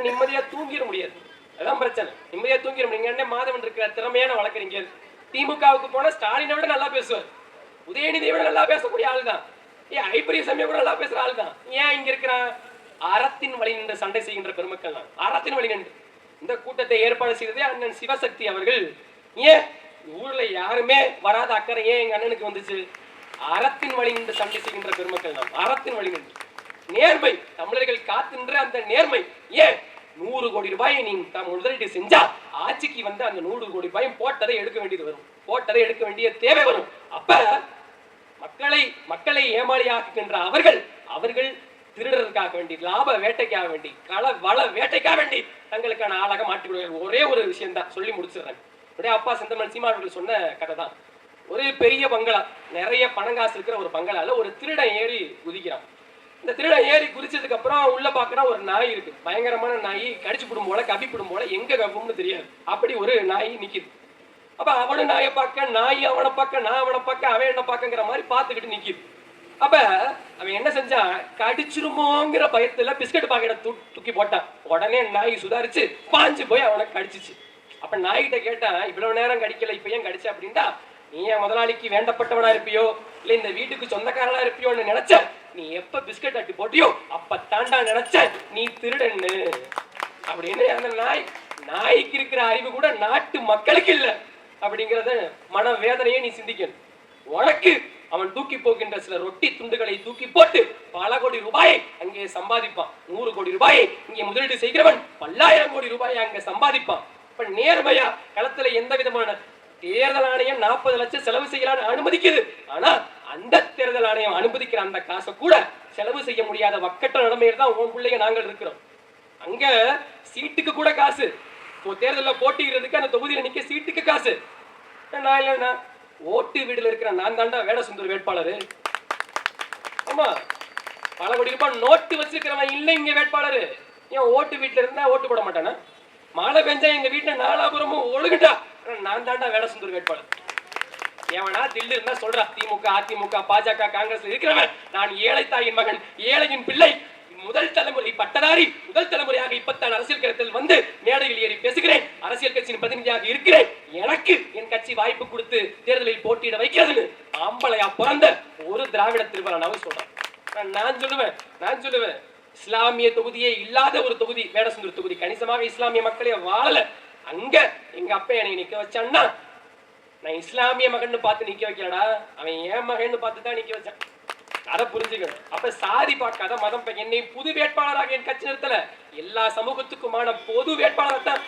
Speaker 1: நிம்மதியா தூங்கிட முடியாது. அதான் பிரச்சனை, நிம்மதியா தூங்கிட முடியும். என்ன மாதவன் இருக்கிற திறமையான வழக்கறிஞர், திமுகவுக்கு போனா ஸ்டாலினை விட நல்லா பேசுவார், உதயநிதியை விட நல்லா பேசக்கூடிய ஆள் தான், ஐபிரிய சமயம் கூட நல்லா பேசுற ஆள் தான். ஏன் இங்க இருக்கிறான்? அறத்தின் வழி நின்று சண்டை செய்கின்ற பெருமக்கள் தான். அறத்தின் வழி நின்று இந்த கூட்டத்தை ஏற்பாடு செய்ததே அண்ணன் சிவசக்தி அவர்கள். ஏன் ஊர்ல யாருமே வராத அக்கறை ஏன் எங்க அண்ணனுக்கு வந்துச்சு? அறத்தின் வழி நின்று சண்டை செய்கின்ற பெருமக்கள் நாம். அறத்தின் வழி நின்று நேர்மை, தமிழர்கள் காத்தின்ற அந்த நேர்மை. ஏன் 100 கோடி ரூபாயை நீங்க முதலீடு செஞ்சா ஆட்சிக்கு வந்து அந்த 100 கோடி ரூபாயும் போட்டதை எடுக்க வேண்டிய தேவை வரும். அப்ப மக்களை ஏமாளியாக்குகின்ற அவர்கள் திருடர்களுக்காக வேண்டி, லாப வேட்டைக்காக வேண்டி, வள வேட்டைக்காக வேண்டி தங்களுக்கான ஆளாக மாற்றிவிடுவார்கள். ஒரே ஒரு விஷயம் தான் சொல்லி முடிச்சிடுறேன். என்னுடைய அப்பா செந்தமிழ் சீமான் அவர்கள் சொன்ன கதை தான். ஒரு பெரிய பங்களா, நிறைய பணங்காசு இருக்கிற ஒரு பங்களால ஒரு திருடன் ஏறி குதிக்கிறான். இந்த திருடன் ஏறி குதிச்சதுக்கு அப்புறம் உள்ள பாக்குறா ஒரு நாய் இருக்கு, பயங்கரமான நாய், கடிச்சு பிடும் போல கவிப்பிடும் போல, எங்க கவும்னு தெரியாது, அப்படி ஒரு நாய் நிக்குது. அப்ப அவனும் நாயை பார்க்க, நாய் அவனை பார்க்க, நான் அவனை பார்க்க, அவன் என்ன பார்க்கங்கிற மாதிரி பார்த்துக்கிட்டு நிக்குது. அப்ப அவன் என்ன செஞ்சான், கடிச்சிருமோங்கிற பயத்துல பிஸ்கட் பாக்கெட்டை தூக்கி போட்டான். உடனே நாய் சுதாரிச்சு பாஞ்சு போய் அவனை கடிச்சிச்சு. அப்ப நாய்கிட்ட கேட்டான், இவ்வளவு நேரம் கடிக்கல, இப்ப ஏன் கடிச்ச அப்படின்டா, நீ என் முதலாளிக்கு வேண்டப்பட்டவனா இருப்பியோ இல்ல இந்த வீட்டுக்கு சொந்தக்காரனா இருப்பியோன்னு நினைச்ச, நீ எப்ப பிஸ்கட் அட்டி போட்டியோ அப்ப தாண்டா நினைச்ச நீ திருடன்னு அப்படின்னு அந்த நாய்க்கு இருக்கிற அறிவு கூட நாட்டு மக்களுக்கு இல்ல அப்படிங்கறத மன வேதனையை நீ சிந்திக்கணும். உனக்கு அவன் தூக்கி போகின்ற சில ரொட்டி துண்டுகளை தூக்கி போட்டு பல கோடி ரூபாயை அங்கே சம்பாதிப்பான். 100 கோடி ரூபாயை இங்கே முதலீடு செய்கிறவன் பல்லாயிரம் கோடி ரூபாயை அங்க சம்பாதிப்பான். இப்ப நேர்மையா களத்துல எந்த விதமான தேர்தல் ஆணையம் 40 லட்சம் செலவு செய்யலான்னு அனுமதிக்குது. ஆனா அந்த தேர்தல் ஆணையம் அனுமதிக்கிற அந்த காசை கூட செலவு செய்ய முடியாத வக்கட்ட நிலைமையில தான் உன் பிள்ளைங்க நாங்கள் இருக்கிறோம். அங்க சீட்டுக்கு கூட காசு, தேர்தலில் போட்டிக்கிறதுக்கு அந்த தொகுதியில நிக்க சீட்டுக்கு காசு. நான் இல்லைன்னா ஓட்டு வீடுல இருக்கிற நான் தாண்டா வேடசுந்தர் வேட்பாளரு. ஆமா, பல கோடி ரூபாய் நோட்டு வச்சிருக்கிறவன் இல்லை இங்க வேட்பாளரு. ஏன் ஓட்டு வீட்டுல இருந்தா ஓட்டு போட மாட்டானா? மழை பெஞ்சா எங்க வீட்டுல நாலாபுரமும் ஒழுகுண்டா, நான் தாண்டா வேடசுந்தர் வேட்பாளர். ஏவனா தில்லு இருந்தா சொல்றா, திமுக அதிமுக பாஜக காங்கிரஸ் இருக்கிறவன் நான் ஏழை தாயின் மகன், ஏழையின் பிள்ளை, முதல் தலைமுறை பட்டதாரி, முதல் தலைமுறையாக இப்பத்தான் அரசியல் களத்தில் வந்து மேடையில் ஏறி பேசுகிறேன், அரசியல் கட்சியின் பிரதிநிதியாக இருக்கிறேன், எனக்கு என் கட்சி வாய்ப்பு கொடுத்து தேர்தலில் போட்டியிட வைக்கிறது ஆம்பளையா பிறந்த ஒரு திராவிட திருவள்ளாவும் சொல்றேன். நான் சொல்லுவேன் இஸ்லாமிய தொகுதியே இல்லாத ஒரு தொகுதி வேடசுந்தர் தொகுதி. கணிசமாக இஸ்லாமிய மக்களே வாழல. அங்க எங்க அப்பா என்னை நிக்க வச்சான்னா நான் இஸ்லாமிய மகன் பார்த்து நிக்க வைக்கலடா, அவன் ஏன் மகன் பார்த்து தான் நிக்க வச்சான். அதை புரிஞ்சுக்கணும். அப்ப சாதி பார்க்காத மதம், என்னை புது வேட்பாளராக என் கட்சி நிறுத்தல, எல்லா சமூகத்துக்குமான பொது வேட்பாளராக தான்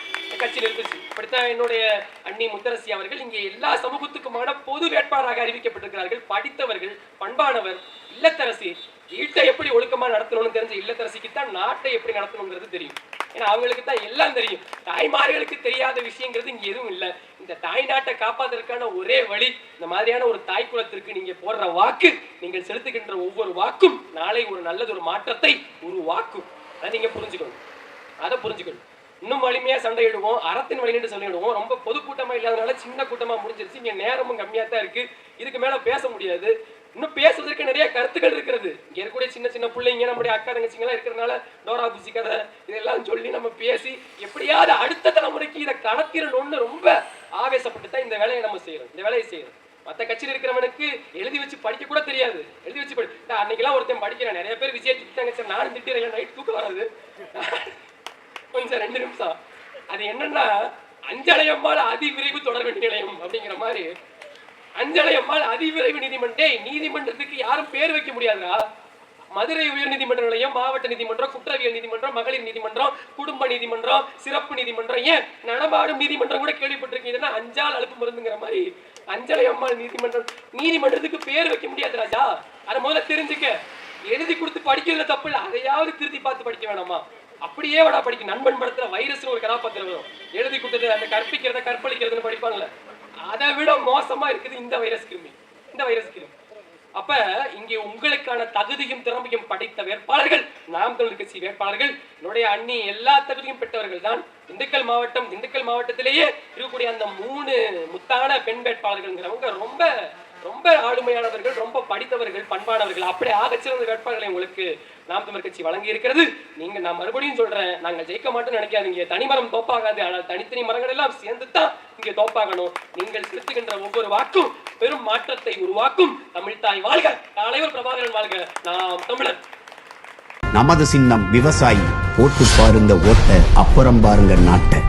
Speaker 1: கட்சி நிறுத்துச்சு. இப்படித்தான் என்னுடைய அண்ணி முத்தரசி அவர்கள் இங்கே எல்லா சமூகத்துக்குமான பொது வேட்பாளராக அறிவிக்கப்பட்டிருக்கிறார்கள். படித்தவர்கள், பண்பானவர், இல்லத்தரசி, வீட்டை எப்படி ஒழுக்கமா நடத்தணும்னு தெரிஞ்ச இல்லத்தரசிக்கு தான் நாட்டை எப்படி நடத்தணுங்கிறது தெரியும். ஏன்னா அவங்களுக்கு தான் எல்லாம் தெரியும். தாய்மார்களுக்கு தெரியாத விஷயங்கிறது இங்க எதுவும் இல்லை. இந்த தாய் நாட்டை காப்பாற்றுவதற்கான ஒரே வழி, இந்த மாதிரியான ஒரு தாய் குலத்திற்கு நீங்க போடுற வாக்கு, நீங்கள் செலுத்துகின்ற ஒவ்வொரு வாக்கும் நாளை ஒரு நல்லதொரு மாற்றத்தை உருவாக்கும். அதை நீங்க புரிஞ்சுக்கணும். அதை புரிஞ்சுக்கணும். இன்னும் வலிமையா சண்டையிடுவோம், அறத்தின் வழி நின்று சண்டையிடுவோம். ரொம்ப பொதுக்கூட்டமா இல்லாதனால சின்ன கூட்டமா முடிஞ்சிருச்சு. இங்க நேரமும் கம்மியா தான் இருக்கு. இதுக்கு மேல பேச முடியாது. இன்னும் பேசுவதற்கு நிறைய கருத்துக்கள் இருக்கிறது. இங்க இருக்கக்கூடிய சின்ன சின்ன பிள்ளைங்க, நம்முடைய அக்கா தங்கச்சிங்கெல்லாம் இருக்கிறதுனால டோரா புசி கதை இதெல்லாம் சொல்லி நம்ம பேசி எப்படியாவது அடுத்த தலைமுறைக்கு இதை கடத்திடணும்னு ரொம்ப ஆவேசப்பட்டு தான் இந்த வேலையை நம்ம செய்யறோம். இந்த வேலையை செய்யறோம். மற்ற கட்சியில் இருக்கிறவனுக்கு எழுதி வச்சு படிக்க கூட தெரியாது. எழுதி வச்சு அன்னைக்கெல்லாம் ஒருத்தன் படிக்கிறேன். நிறைய பேர் விஜய் திட்டாங்க சார், நானும் திட்டுறேன், நைட் தூக்கம் வராது. கொஞ்சம் 2 நிமிஷம். அது என்னன்னா அஞ்சலையம்மாள் அதிவிரைவு தொடர்பு நிலையம் அப்படிங்கிற மாதிரி. அஞ்சலையம்மாள் அதிவிரைவு நீதிமன்றத்துக்கு யாரும் பேர் வைக்க முடியாதுடா. மதுரை உயர் நீதிமன்ற நிலையம், மாவட்ட நீதிமன்றம், குற்றவியல் நீதிமன்றம், மகளிர் நீதிமன்றம், குடும்ப நீதிமன்றம், சிறப்பு நீதிமன்றம், ஏன் நடமாடும் நீதிமன்றம் கூட கேள்விப்பட்டிருக்கீங்கன்னா அஞ்சால் அலுப்பு மருந்துங்கிற மாதிரி அஞ்சலையம்மாள் நீதிமன்றத்துக்கு பேர் வைக்க முடியாது ராஜா. அதை முதல்ல தெரிஞ்சுக்க. எழுதி கொடுத்து படிக்கிறதுல தப்பு இல்லை, அதையாவது திருத்தி பார்த்து படிக்க வேணாமா? அப்படியே வடா படிக்க. நண்பன் படத்துல வைரஸ்னு ஒரு கதாபாத்திரம் வரும். எழுதி கொடுத்தது அந்த கற்பிக்கிறத கற்பழிக்கிறதுன்னு படிப்பாங்கல்ல, அதை விட மோசமா இருக்குது இந்த வைரஸ் கிருமி. அப்ப இங்கே உங்களுக்கான தகுதியும் திறமையும் படைத்த வேட்பாளர்கள் நாம் தமிழர் கட்சி வேட்பாளர்கள். என்னுடைய அண்ணி எல்லா தகுதியும் பெற்றவர்கள் தான். திண்டுக்கல் மாவட்டத்திலேயே இருக்கக்கூடிய அந்த 3 முத்தான பெண் வேட்பாளர்கள்ங்கிறவங்க ரொம்ப ரொம்ப ஆளுமையானவர்கள், ரொம்ப படித்தவர்கள், பண்பானவர்கள். அப்படியே ஆகச்சிறந்த வேட்பாளர்களை உங்களுக்கு நாம் தமிழர் கட்சி வழங்கி இருக்கிறது. நான் மறுபடியும் சொல்றேன், நாங்கள் ஜெயிக்க மாட்டோம்னு நினைக்காதீங்க. தனிமரம் தோப்பாகாது, ஆனால் தனித்தனி மரங்கள் எல்லாம் சேர்ந்து தான் இங்கே தோப்பாகணும். நீங்கள் செலுத்துகின்ற ஒவ்வொரு வாக்கும் பெரும் மாற்றத்தை உருவாக்கும். தமிழ்தாய் வாழ்க, தலைவர் பிரபாகரன் வாழ்க, நாம் தமிழர்.
Speaker 2: நமது சின்னம் விவசாயி. ஓட்டு பாருங்க ஓட்ட, அப்புறம் பாருங்க நாட்டை.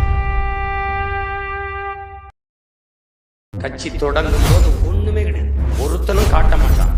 Speaker 3: கட்சி தொடங்கும் போது ஒண்ணுமே கிடையாது, ஒருத்தனும் காட்ட மாட்டான்.